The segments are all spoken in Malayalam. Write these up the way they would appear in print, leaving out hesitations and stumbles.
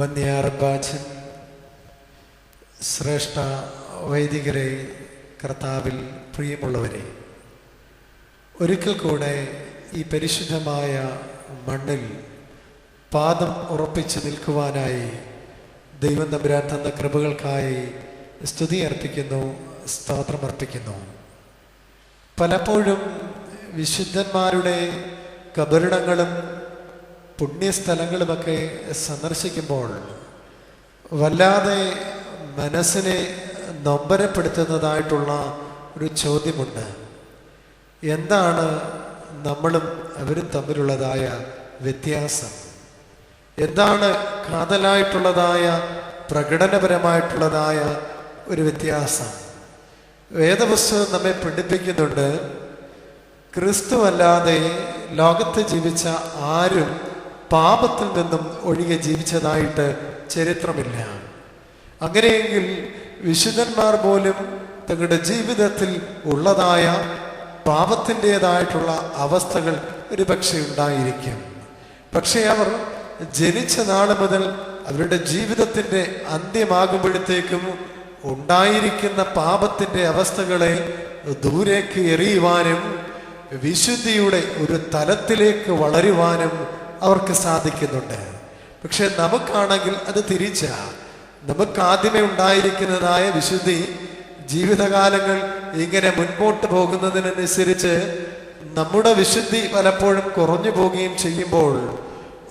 വന്യാർബാച്ചൻ, ശ്രേഷ്ഠ വൈദികരെ, കർത്താവിൽ പ്രിയമുള്ളവരെ, ഒരിക്കൽ കൂടെ ഈ പരിശുദ്ധമായ മണ്ണിൽ പാദം ഉറപ്പിച്ച് നിൽക്കുവാനായി ദൈവം തമ്പുരാൻ തന്ന കൃപകൾക്കായി സ്തുതി അർപ്പിക്കുന്നു, സ്തോത്രമർപ്പിക്കുന്നു. പലപ്പോഴും വിശുദ്ധന്മാരുടെ കബറിടങ്ങളും പുണ്യസ്ഥലങ്ങളുമൊക്കെ സന്ദർശിക്കുമ്പോൾ വല്ലാതെ മനസ്സിനെ നൊമ്പരപ്പെടുത്തുന്നതായിട്ടുള്ള ഒരു ചോദ്യമുണ്ട്. എന്താണ് നമ്മളും അവരും തമ്മിലുള്ളതായ വ്യത്യാസം? എന്താണ് കാതലായിട്ടുള്ളതായ പ്രകടനപരമായിട്ടുള്ളതായ ഒരു വ്യത്യാസം? വേദപുസ്തകം നമ്മെ പഠിപ്പിക്കുന്നുണ്ട്, ക്രിസ്തു അല്ലാതെ ലോകത്ത് ജീവിച്ച ആരും പാപത്തിൽ നിന്നും ഒഴികെ ജീവിച്ചതായിട്ട് ചരിത്രമില്ല. അങ്ങനെയെങ്കിൽ വിശുദ്ധന്മാർ പോലും തങ്ങളുടെ ജീവിതത്തിൽ ഉള്ളതായ പാപത്തിൻ്റെതായിട്ടുള്ള അവസ്ഥകൾ ഒരു പക്ഷേ ഉണ്ടായിരിക്കും. പക്ഷേ അവർ ജനിച്ച നാൾ മുതൽ അവരുടെ ജീവിതത്തിൻ്റെ അന്ത്യമാകുമ്പോഴത്തേക്കും ഉണ്ടായിരിക്കുന്ന പാപത്തിൻ്റെ അവസ്ഥകളെ ദൂരേക്ക് എറിയുവാനും വിശുദ്ധിയുടെ ഒരു തലത്തിലേക്ക് വളരുവാനും അവർക്ക് സാധിക്കുന്നുണ്ട്. പക്ഷെ നമുക്കാണെങ്കിൽ അത് തിരിച്ച, നമുക്ക് ആദ്യമേ ഉണ്ടായിരിക്കുന്നതായ വിശുദ്ധി ജീവിതകാലങ്ങൾ ഇങ്ങനെ മുൻപോട്ട് പോകുന്നതിനനുസരിച്ച് നമ്മുടെ വിശുദ്ധി പലപ്പോഴും കുറഞ്ഞു പോവുകയും ചെയ്യുമ്പോൾ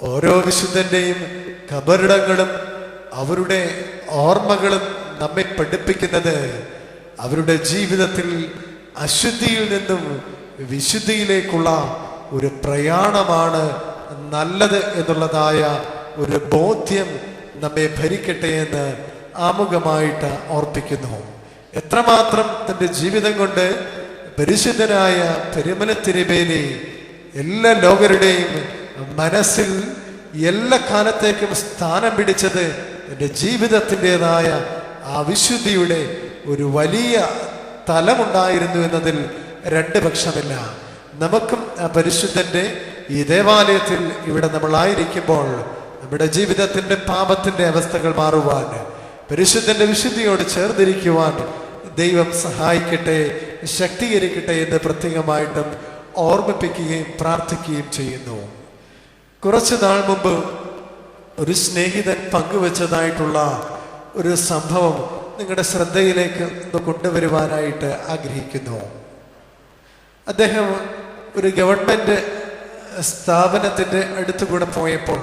ഓരോ വിശുദ്ധന്റെയും കബറിടങ്ങളും അവരുടെ ഓർമ്മകളും നമ്മെ പഠിപ്പിക്കുന്നത് അവരുടെ ജീവിതത്തിൽ അശുദ്ധിയിൽ നിന്നും വിശുദ്ധിയിലേക്കുള്ള ഒരു പ്രയാണമാണ് നല്ലത് എന്നുള്ളതായ ഒരു ബോധ്യം നമ്മെ ഭരിക്കട്ടെ എന്ന് ആമുഖമായിട്ട് ഓർപ്പിക്കുന്നു. എത്രമാത്രം തൻ്റെ ജീവിതം കൊണ്ട് പരിശുദ്ധനായ പെരുമല തിരുമേനി എല്ലാ ലോകരുടെയും മനസ്സിൽ എല്ലാ കാലത്തേക്കും സ്ഥാനം പിടിച്ചത് എൻ്റെ ജീവിതത്തിൻ്റെതായ ആ വിശുദ്ധിയുടെ ഒരു വലിയ തലമുണ്ടായിരുന്നു എന്നതിൽ രണ്ട് പക്ഷമില്ല. നമുക്കും ആ പരിശുദ്ധന്റെ ഈ ദേവാലയത്തിൽ ഇവിടെ നമ്മളായിരിക്കുമ്പോൾ നമ്മുടെ ജീവിതത്തിന്റെ പാപത്തിന്റെ അവസ്ഥകൾ മാറുവാൻ, പരിശുദ്ധന്റെ വിശുദ്ധിയോട് ചേർന്നിരിക്കുവാൻ ദൈവം സഹായിക്കട്ടെ, ശക്തീകരിക്കട്ടെ എന്ന് പ്രത്യേകമായിട്ടും ഓർമ്മിപ്പിക്കുകയും പ്രാർത്ഥിക്കുകയും ചെയ്യുന്നു. കുറച്ചു നാൾ മുമ്പ് ഒരു സ്നേഹിതൻ പങ്കുവച്ചതായിട്ടുള്ള ഒരു സംഭവം നിങ്ങളുടെ ശ്രദ്ധയിലേക്ക് കൊണ്ടുവരുവാനായിട്ട് ആഗ്രഹിക്കുന്നു. അദ്ദേഹം ഒരു ഗവൺമെന്റ് സ്ഥാപനത്തിന്റെ അടുത്തുകൂടെ പോയപ്പോൾ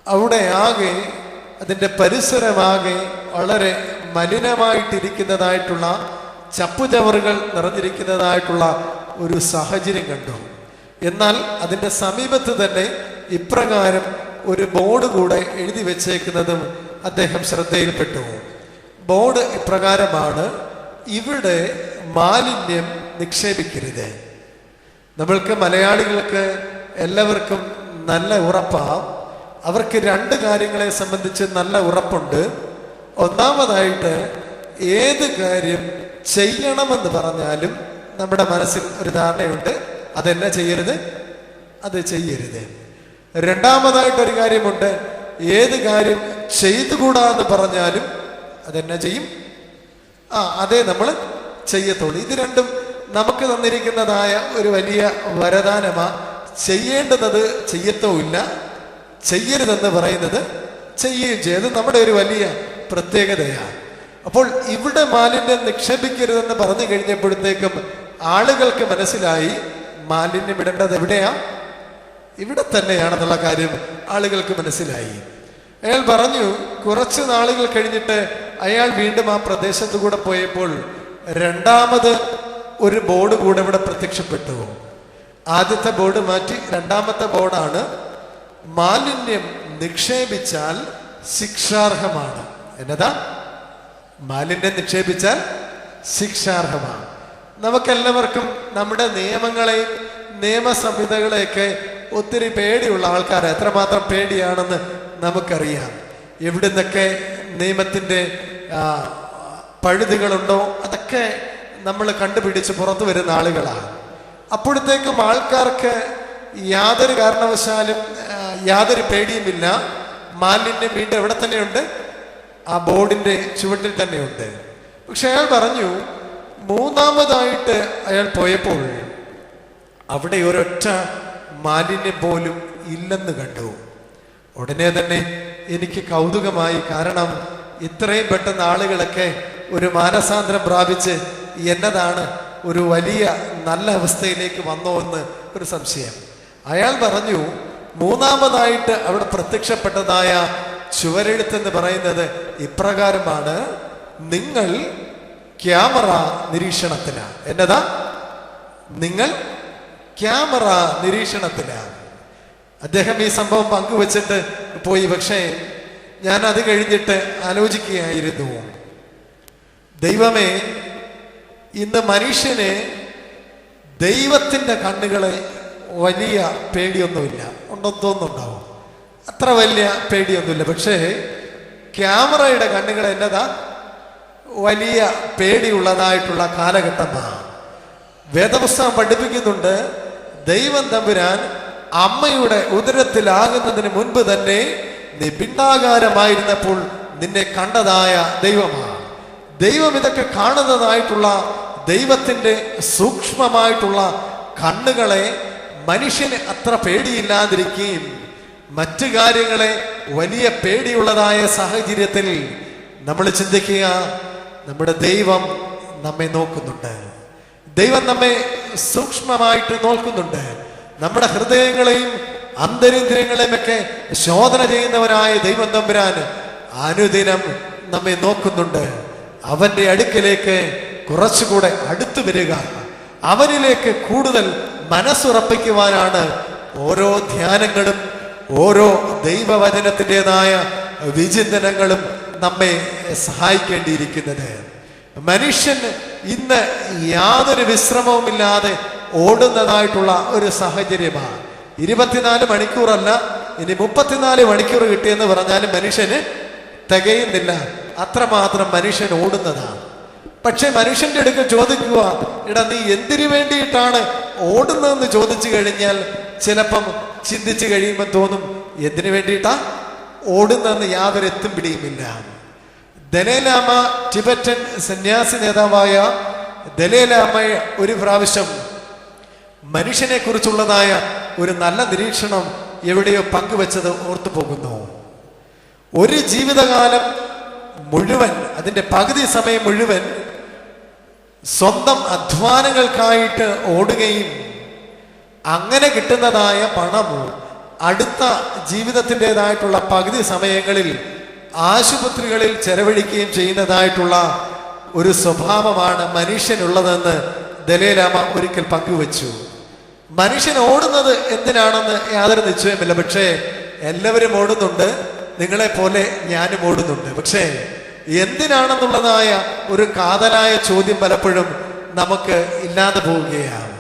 അവിടെ ആകെ അതിൻ്റെ പരിസരമാകെ വളരെ മലിനമായിട്ടിരിക്കുന്നതായിട്ടുള്ള ചപ്പുചവറുകൾ നിറഞ്ഞിരിക്കുന്നതായിട്ടുള്ള ഒരു സാഹചര്യം കണ്ടു. എന്നാൽ അതിൻ്റെ സമീപത്ത് തന്നെ ഇപ്രകാരം ഒരു ബോർഡ് കൂടെ എഴുതി വെച്ചേക്കുന്നതും അദ്ദേഹം ശ്രദ്ധയിൽപ്പെട്ടു. ബോർഡ് ഇപ്രകാരമാണ്: ഇവിടെ മാലിന്യം നിക്ഷേപിക്കരുത്. നമ്മൾക്ക് മലയാളികൾക്ക് എല്ലാവർക്കും നല്ല ഉറപ്പാണ്. അവർക്ക് രണ്ട് കാര്യങ്ങളെ സംബന്ധിച്ച് നല്ല ഉറപ്പുണ്ട്. ഒന്നാമതായിട്ട്, ഏത് കാര്യം ചെയ്യണമെന്ന് പറഞ്ഞാലും നമ്മുടെ മനസ്സിൽ ഒരു ധാരണയുണ്ട്, അതെന്നെ ചെയ്യരുത്, അത് ചെയ്യരുത്. രണ്ടാമതായിട്ടൊരു കാര്യമുണ്ട്, ഏത് കാര്യം ചെയ്തുകൂടാന്ന് പറഞ്ഞാലും അതെന്നെ ചെയ്യും, അതേ നമ്മൾ ചെയ്യത്തുള്ളൂ. ഇത് രണ്ടും നമുക്ക് തന്നിരിക്കുന്നതായ ഒരു വലിയ വരദാനമാ. ചെയ്യേണ്ടുന്നത് ചെയ്യത്തുമില്ല, ചെയ്യരുതെന്ന് പറയുന്നത് ചെയ്യുകയും ചെയ്ത് നമ്മുടെ ഒരു വലിയ പ്രത്യേകതയാണ്. അപ്പോൾ ഇവിടെ മാലിന്യം നിക്ഷേപിക്കരുതെന്ന് പറഞ്ഞു കഴിഞ്ഞപ്പോഴത്തേക്കും ആളുകൾക്ക് മനസ്സിലായി മാലിന്യം ഇടേണ്ടത് എവിടെയാ? ഇവിടെ തന്നെയാണെന്നുള്ള കാര്യം ആളുകൾക്ക് മനസ്സിലായി. അയാൾ പറഞ്ഞു, കുറച്ച് നാളുകൾ കഴിഞ്ഞിട്ട് അയാൾ വീണ്ടും ആ പ്രദേശത്തു കൂടെ പോയപ്പോൾ രണ്ടാമത് ഒരു ബോർഡ് കൂടെ ഇവിടെ പ്രത്യക്ഷപ്പെട്ടു. ആദ്യത്തെ ബോർഡ് മാറ്റി രണ്ടാമത്തെ ബോർഡാണ്: മാലിന്യം നിക്ഷേപിച്ചാൽ ശിക്ഷാർഹമാണ്. എന്നതാ? മാലിന്യം നിക്ഷേപിച്ചാൽ ശിക്ഷാർഹമാണ്. നമുക്കെല്ലാവർക്കും നമ്മുടെ നിയമങ്ങളെയും നിയമസംഹിതകളെയൊക്കെ ഒത്തിരി പേടിയുള്ള ആൾക്കാർ, എത്രമാത്രം പേടിയാണെന്ന് നമുക്കറിയാം. എവിടുന്നൊക്കെ നിയമത്തിൻ്റെ പഴുതുകളുണ്ടോ അതൊക്കെ നമ്മൾ കണ്ടുപിടിച്ച് പുറത്തു വരുന്ന ആളുകളാണ്. അപ്പോഴത്തേക്കും ആൾക്കാർക്ക് യാതൊരു കാരണവശാലും യാതൊരു പേടിയുമില്ല. മാലിന്യം വീണ്ടും എവിടെ തന്നെയുണ്ട്? ആ ബോർഡിന്റെ ചുവട്ടിൽ തന്നെയുണ്ട്. പക്ഷെ അയാൾ പറഞ്ഞു, മൂന്നാമതായിട്ട് അയാൾ പോയപ്പോൾ അവിടെ ഒരൊറ്റ മാലിന്യം പോലും ഇല്ലെന്ന് കണ്ടു. ഉടനെ തന്നെ എനിക്ക് കൗതുകമായി. കാരണം ഇത്രയും പെട്ടെന്ന് ആളുകളൊക്കെ ഒരു മാനസാന്തരം പ്രാപിച്ച് എന്നതാണ് ഒരു വലിയ നല്ല അവസ്ഥയിലേക്ക് വന്നോ എന്ന് ഒരു സംശയം. അയാൾ പറഞ്ഞു, മൂന്നാമതായിട്ട് അവിടെ പ്രത്യക്ഷപ്പെട്ടതായ ചുവരെഴുത്തെന്ന് പറയുന്നത് ഇപ്രകാരമാണ്: നിങ്ങൾ ക്യാമറ നിരീക്ഷണത്തിലാണ്. എന്നതാ? നിങ്ങൾ ക്യാമറ നിരീക്ഷണത്തിലാണ്. അദ്ദേഹം ഈ സംഭവം പങ്കുവച്ചിട്ട് പോയി. പക്ഷേ ഞാൻ അത് കഴിഞ്ഞിട്ട് ആലോചിക്കുകയായിരുന്നു, ദൈവമേ, ഇന്ന് മനുഷ്യന് ദൈവത്തിൻ്റെ കണ്ണുകളെ വലിയ പേടിയൊന്നുമില്ല. ഉണ്ടെന്ന് തോന്നുന്നുണ്ടാവും, അത്ര വലിയ പേടിയൊന്നുമില്ല. പക്ഷേ ക്യാമറയുടെ കണ്ണുകൾ എന്നതാ? വലിയ പേടിയുള്ളതായിട്ടുള്ള കാലഘട്ടമാണ്. വേദപുസ്തകം പഠിപ്പിക്കുന്നുണ്ട്, ദൈവം തമ്പുരാൻ അമ്മയുടെ ഉദരത്തിലാകുന്നതിന് മുൻപ് തന്നെ നീ പിണ്ടാകാരമായിരുന്നപ്പോൾ നിന്നെ കണ്ടതായ ദൈവമാണ്. ദൈവം ഇതൊക്കെ കാണുന്നതായിട്ടുള്ള ദൈവത്തിൻ്റെ സൂക്ഷ്മമായിട്ടുള്ള കണ്ണുകളെ മനുഷ്യന് അത്ര പേടിയില്ലാതിരിക്കുകയും മറ്റു കാര്യങ്ങളെ വലിയ പേടിയുള്ളതായ സാഹചര്യത്തിൽ നമ്മൾ ചിന്തിക്കുക, നമ്മുടെ ദൈവം നമ്മെ നോക്കുന്നുണ്ട്. ദൈവം നമ്മെ സൂക്ഷ്മമായിട്ട് നോക്കുന്നുണ്ട്. നമ്മുടെ ഹൃദയങ്ങളെയും അന്തരിന്ദ്രിയങ്ങളെയും ഒക്കെ ശോധന ചെയ്യുന്നവനായ ദൈവം തമ്പുരാൻ അനുദിനം നമ്മെ നോക്കുന്നുണ്ട്. അവന്റെ അടുക്കലേക്ക് കുറച്ചുകൂടെ അടുത്തു വരിക, അവനിലേക്ക് കൂടുതൽ മനസ്സുറപ്പിക്കുവാനാണ് ഓരോ ധ്യാനങ്ങളും ഓരോ ദൈവവചനത്തിൻ്റെതായ വിചിന്തനങ്ങളും നമ്മെ സഹായിക്കേണ്ടിയിരിക്കുന്നത്. മനുഷ്യൻ ഇന്ന് യാതൊരു വിശ്രമവുമില്ലാതെ ഓടുന്നതായിട്ടുള്ള ഒരു സാഹചര്യമാണ്. 24 മണിക്കൂറല്ല, ഇനി 34 മണിക്കൂർ കിട്ടിയെന്ന് പറഞ്ഞാലും മനുഷ്യന് തികയുന്നില്ല. അത്രമാത്രം മനുഷ്യൻ ഓടുന്നതാണ്. പക്ഷെ മനുഷ്യന്റെ അടുക്ക ചോദിക്കുക, എടാ നീ എന്തിനു വേണ്ടിയിട്ടാണ് ഓടുന്നതെന്ന് ചോദിച്ചു കഴിഞ്ഞാൽ ചിലപ്പം ചിന്തിച്ചു കഴിയുമ്പോൾ തോന്നും, എന്തിനു വേണ്ടിയിട്ടാ ഓടുന്നതെന്ന് യാതൊരു എത്തും പിടിയുമില്ല. ദലൈലാമ, ടിബറ്റൻ സന്യാസി നേതാവായ ദലൈലാമ ഒരു പ്രാവശ്യം മനുഷ്യനെ കുറിച്ചുള്ളതായ ഒരു നല്ല നിരീക്ഷണം എവിടെയോ പങ്കുവെച്ചത് ഓർത്തു പോകുന്നു. ഒരു ജീവിതകാലം മുഴുവൻ, അതിൻ്റെ പകുതി സമയം മുഴുവൻ സ്വന്തം അധ്വാനങ്ങൾക്കായിട്ട് ഓടുകയും അങ്ങനെ കിട്ടുന്നതായ പണം അടുത്ത ജീവിതത്തിൻ്റെതായിട്ടുള്ള പകുതി സമയങ്ങളിൽ ആശുപത്രികളിൽ ചെലവഴിക്കുകയും ചെയ്യുന്നതായിട്ടുള്ള ഒരു സ്വഭാവമാണ് മനുഷ്യനുള്ളതെന്ന് ദലൈലാമ ഒരിക്കൽ പങ്കുവച്ചു. മനുഷ്യൻ ഓടുന്നത് എന്തിനാണെന്ന് യാതൊരു നിശ്ചയമില്ല. പക്ഷേ എല്ലാവരും ഓടുന്നുണ്ട്, നിങ്ങളെ പോലെ ഞാനും ഓടുന്നുണ്ട്. പക്ഷേ എന്തിനാണെന്നുള്ളതായ ഒരു കാതലായ ചോദ്യം പലപ്പോഴും നമുക്ക് ഇല്ലാതെ പോവുകയാണ്.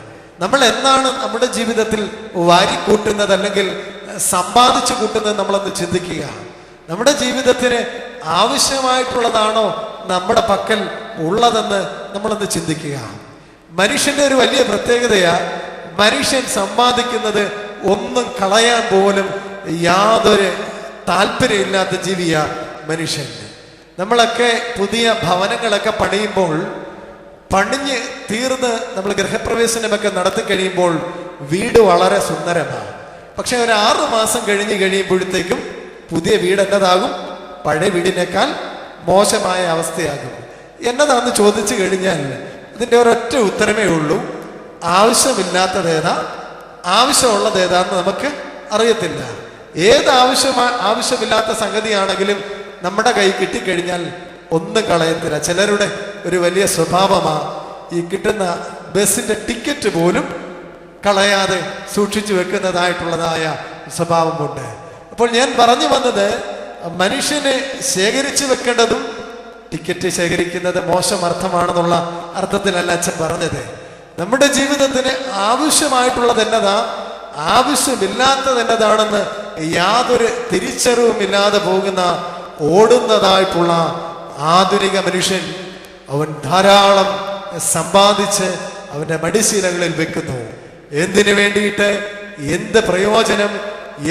നമ്മൾ എന്നാണ് നമ്മുടെ ജീവിതത്തിൽ വാരിക്കൂട്ടുന്നത് അല്ലെങ്കിൽ സമ്പാദിച്ചു കൂട്ടുന്നത് നമ്മളൊന്ന് ചിന്തിക്കുക. നമ്മുടെ ജീവിതത്തിന് ആവശ്യമായിട്ടുള്ളതാണോ നമ്മുടെ പക്കൽ ഉള്ളതെന്ന് നമ്മളൊന്ന് ചിന്തിക്കുക. മനുഷ്യന്റെ ഒരു വലിയ പ്രത്യേകതയാ, മനുഷ്യൻ സമ്പാദിക്കുന്നത് ഒന്നും കളയാൻ പോലും യാതൊരു താല്പര്യമില്ലാത്ത ജീവിയാ മനുഷ്യൻ. നമ്മളൊക്കെ പുതിയ ഭവനങ്ങളൊക്കെ പണിയുമ്പോൾ, പണിഞ്ഞ് തീർന്ന് നമ്മൾ ഗൃഹപ്രവേശനമൊക്കെ നടത്തി കഴിയുമ്പോൾ വീട് വളരെ സുന്ദരമാണ്. പക്ഷെ ഒരു 6 മാസം കഴിഞ്ഞ് കഴിയുമ്പോഴത്തേക്കും പുതിയ വീട് എന്നതാകും? പഴയ വീടിനേക്കാൾ മോശമായ അവസ്ഥയാകും. എന്നതാന്ന് ചോദിച്ചു കഴിഞ്ഞാൽ ഇതിൻ്റെ ഒരൊറ്റ ഉത്തരമേ ഉള്ളൂ, ആവശ്യമില്ലാത്തതേതാ ആവശ്യമുള്ളതേതാന്ന് നമുക്ക് അറിയത്തില്ല. ഏത് ആവശ്യമില്ലാത്ത സംഗതിയാണെങ്കിലും നമ്മുടെ കൈ കിട്ടിക്കഴിഞ്ഞാൽ ഒന്നും കളയത്തില്ല. ചിലരുടെ ഒരു വലിയ സ്വഭാവമാണ് ഈ കിട്ടുന്ന ബസ്സിന്റെ ടിക്കറ്റ് പോലും കളയാതെ സൂക്ഷിച്ചു വെക്കുന്നതായിട്ടുള്ളതായ സ്വഭാവമുണ്ട്. അപ്പോൾ ഞാൻ പറഞ്ഞു വന്നത്, മനുഷ്യനെ ശേഖരിച്ചു വെക്കേണ്ടതും ടിക്കറ്റ് ശേഖരിക്കുന്നത് മോശം അർത്ഥമാണെന്നുള്ള അർത്ഥത്തിലല്ല അച്ഛൻ പറഞ്ഞത്. നമ്മുടെ ജീവിതത്തിന് ആവശ്യമായിട്ടുള്ളത് എന്നതാ, ആവശ്യമില്ലാത്തത് എന്നതാണെന്ന് യാതൊരു തിരിച്ചറിവുമില്ലാതെ പോകുന്ന ഓടുന്നതായിട്ടുള്ള ആധുനിക മനുഷ്യൻ, അവൻ ധാരാളം സമ്പാദിച്ച് അവന്റെ മടിശീലകളിൽ വെക്കുന്നു. എന്തിനു വേണ്ടിയിട്ട്? എന്ത് പ്രയോജനം?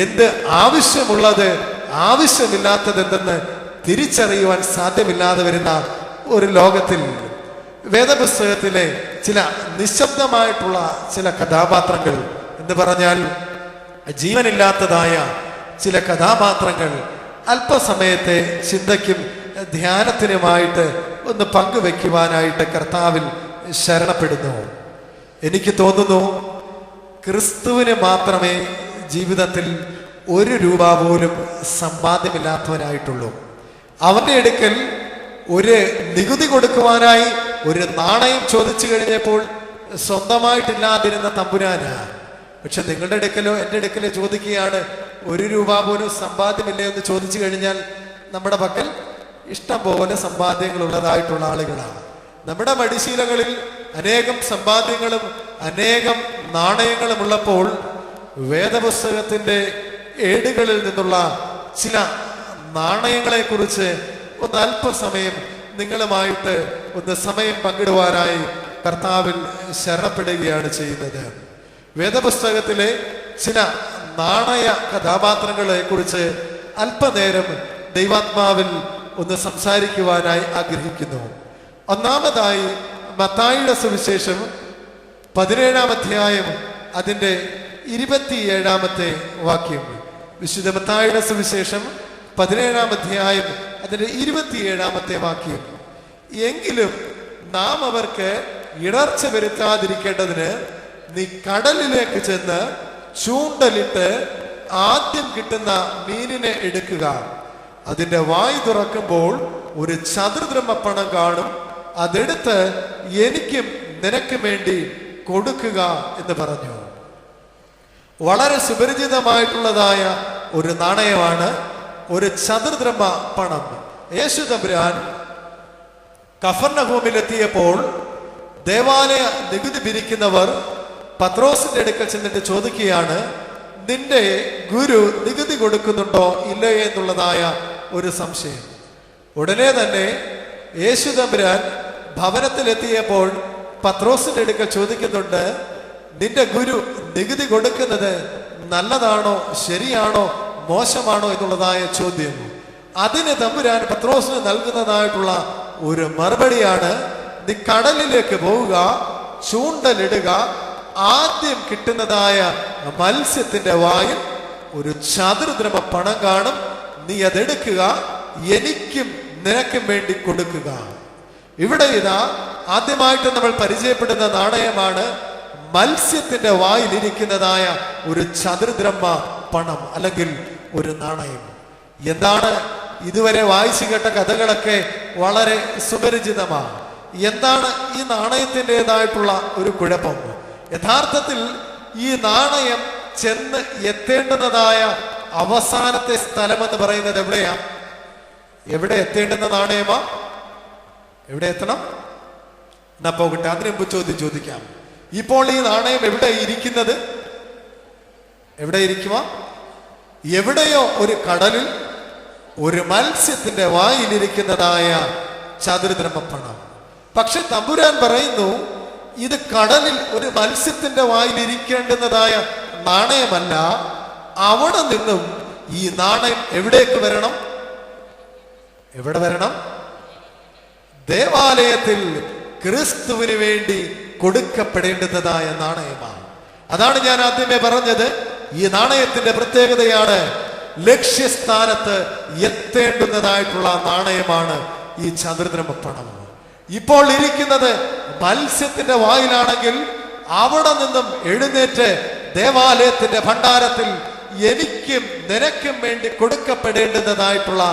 എന്ത് ആവശ്യമുള്ളത് ആവശ്യമില്ലാത്തതെന്തെന്ന് തിരിച്ചറിയുവാൻ സാധ്യമില്ലാതെ വരുന്ന ഒരു ലോകത്തിൽ വേദപുസ്തകത്തിലെ ചില നിശബ്ദമായിട്ടുള്ള ചില കഥാപാത്രങ്ങൾ എന്ന് പറഞ്ഞാൽ ജീവനില്ലാത്തതായ ചില കഥാപാത്രങ്ങൾ അല്പസമയത്തെ ചിന്തയ്ക്കും ധ്യാനത്തിനുമായിട്ട് ഒന്ന് പങ്കുവെക്കുവാനായിട്ട് കർത്താവിൽ ശരണപ്പെടുന്നു. എനിക്ക് തോന്നുന്നു ക്രിസ്തുവിന് മാത്രമേ ജീവിതത്തിൽ ഒരു രൂപ പോലും സമ്പാദ്യമില്ലാത്തവനായിട്ടുള്ളൂ. അവന്റെ അടുക്കൽ ഒരു നികുതി കൊടുക്കുവാനായി ഒരു നാണയം ചോദിച്ചു കഴിഞ്ഞപ്പോൾ സ്വന്തമായിട്ടില്ലാതിരുന്ന തമ്പുരാനാ. പക്ഷെ നിങ്ങളുടെ അടുക്കലോ എൻ്റെ അടുക്കലോ ചോദിക്കുകയാണ്, ഒരു രൂപ പോലും സമ്പാദ്യമില്ലേ എന്ന് ചോദിച്ചു കഴിഞ്ഞാൽ നമ്മുടെ പക്കൽ ഇഷ്ടം പോലെ സമ്പാദ്യങ്ങൾ ഉള്ളതായിട്ടുള്ള ആളുകളാണ്. നമ്മുടെ മടിശീലകളിൽ അനേകം സമ്പാദ്യങ്ങളും അനേകം നാണയങ്ങളും ഉള്ളപ്പോൾ വേദപുസ്തകത്തിന്റെ ഏടുകളിൽ നിന്നുള്ള ചില നാണയങ്ങളെ കുറിച്ച് ഒന്ന് അല്പസമയം നിങ്ങളുമായിട്ട് ഒന്ന് സമയം പങ്കിടുവാനായി കർത്താവിൽ ശരണപ്പെടുകയാണ് ചെയ്യുന്നത്. വേദപുസ്തകത്തിലെ ചില നാണയ കഥാപാത്രങ്ങളെ കുറിച്ച് അല്പനേരം ദൈവാത്മാവിൽ ഒന്ന് സംസാരിക്കുവാനായി ആഗ്രഹിക്കുന്നു. ഒന്നാമതായി മത്തായിയുടെ സുവിശേഷം 17-ാം അധ്യായം അതിൻ്റെ 27-ാമത്തെ വാക്യം. വിശുദ്ധ മത്തായിയുടെ സുവിശേഷം 17-ാം അധ്യായം അതിൻ്റെ 27-ാമത്തെ വാക്യം. എങ്കിലും നാം അവർക്ക് ഇടർച്ച വരുത്താതിരിക്കേണ്ടതിന് നീ കടലിലേക്ക് ചെന്ന് ചൂണ്ടലിട്ട് ആദ്യം കിട്ടുന്ന മീനിനെ എടുക്കുക. അതിന്റെ വായ് തുറക്കുമ്പോൾ ഒരു ചതുർദ്രഹ്മപ്പണം കാണും. അതെടുത്ത് എനിക്കും നിനക്കും വേണ്ടി കൊടുക്കുക എന്ന് പറഞ്ഞു. വളരെ സുപരിചിതമായിട്ടുള്ളതായ ഒരു നാണയമാണ് ഒരു ചതുർദ്രഹ്മ പണം. യേശു തമ്പുരാൻ കഫർന്നഹൂമിലെത്തിയപ്പോൾ ദേവാലയ നികുതി പിരിക്കുന്നവർ പത്രോസിന്റെ അടുക്കൽ ചെന്നിട്ട് ചോദിക്കുകയാണ്, നിന്റെ ഗുരു നികുതി കൊടുക്കുന്നുണ്ടോ ഇല്ലയോ എന്നുള്ളതായ ഒരു സംശയം. ഉടനെ തന്നെ യേശു തമ്പുരാൻ ഭവനത്തിലെത്തിയപ്പോൾ പത്രോസിന്റെ അടുക്കൽ ചോദിക്കുന്നുണ്ട്, നിന്റെ ഗുരു നികുതി കൊടുക്കുന്നത് നല്ലതാണോ ശരിയാണോ മോശമാണോ എന്നുള്ളതായ ചോദ്യം. അതിന് തമ്പുരാൻ പത്രോസിന് നൽകുന്നതായിട്ടുള്ള ഒരു മറുപടിയാണ്, നീ കടലിലേക്ക് പോവുക, ചൂണ്ടലിടുക, ആദ്യം കിട്ടുന്നതായ മത്സ്യത്തിന്റെ വായിൽ ഒരു ചതുർദ്രഹ്മ പണം കാണും, നീ അതെടുക്കുക, എനിക്കും നിനക്കും വേണ്ടി കൊടുക്കുക. ഇവിടെ ഇതാ ആദ്യമായിട്ട് നമ്മൾ പരിചയപ്പെടുന്ന നാണയമാണ് മത്സ്യത്തിന്റെ വായിലിരിക്കുന്നതായ ഒരു ചതുർദ്രഹ്മ പണം അല്ലെങ്കിൽ ഒരു നാണയം. എന്താണ് ഇതുവരെ വായിച്ചു കേട്ട കഥകളൊക്കെ വളരെ സുപരിചിതമാണ്. എന്താണ് ഈ നാണയത്തിൻ്റെതായിട്ടുള്ള ഒരു കുഴപ്പം? യഥാർത്ഥത്തിൽ ഈ നാണയം ചെന്ന് എത്തേണ്ടുന്നതായ അവസാനത്തെ സ്ഥലമെന്ന് പറയുന്നത് എവിടെയാ? എവിടെ എത്തേണ്ടുന്ന നാണയമാ? എവിടെ എത്തണം? എന്നാ പോകട്ടെ, അതിന് മുമ്പ് ചോദിക്കാം. ഇപ്പോൾ ഈ നാണയം എവിടെ ഇരിക്കുന്നത്? എവിടെ ഇരിക്കുക? എവിടെയോ ഒരു കടലിൽ ഒരു മത്സ്യത്തിന്റെ വായിലിരിക്കുന്നതായ ചതുർദ്രഹ്മപ്പണം. പക്ഷെ തമ്പുരാൻ പറയുന്നു, ഇത് കടലിൽ ഒരു മത്സ്യത്തിന്റെ വായിലിരിക്കേണ്ടുന്നതായ നാണയമല്ല. അവിടെ നിന്നും ഈ നാണയം എവിടേക്ക് വരണം? എവിടെ വരണം? ദേവാലയത്തിൽ ക്രിസ്തുവിന് വേണ്ടി കൊടുക്കപ്പെടേണ്ടുന്നതായ നാണയമാണ്. അതാണ് ഞാൻ ആദ്യമേ പറഞ്ഞത്. ഈ നാണയത്തിന്റെ പ്രത്യേകതയാണ് ലക്ഷ്യസ്ഥാനത്ത് എത്തേണ്ടുന്നതായിട്ടുള്ള നാണയമാണ് ഈ ചതുർദ്രഹ്മപ്പണം. ഇപ്പോൾ ഇരിക്കുന്നത് മത്സ്യത്തിന്റെ വായിലാണെങ്കിൽ അവിടെ നിന്നും എഴുന്നേറ്റ് ദേവാലയത്തിന്റെ ഭണ്ഡാരത്തിൽ എനിക്കും നിനക്കും വേണ്ടി കൊടുക്കപ്പെടേണ്ടുന്നതായിട്ടുള്ള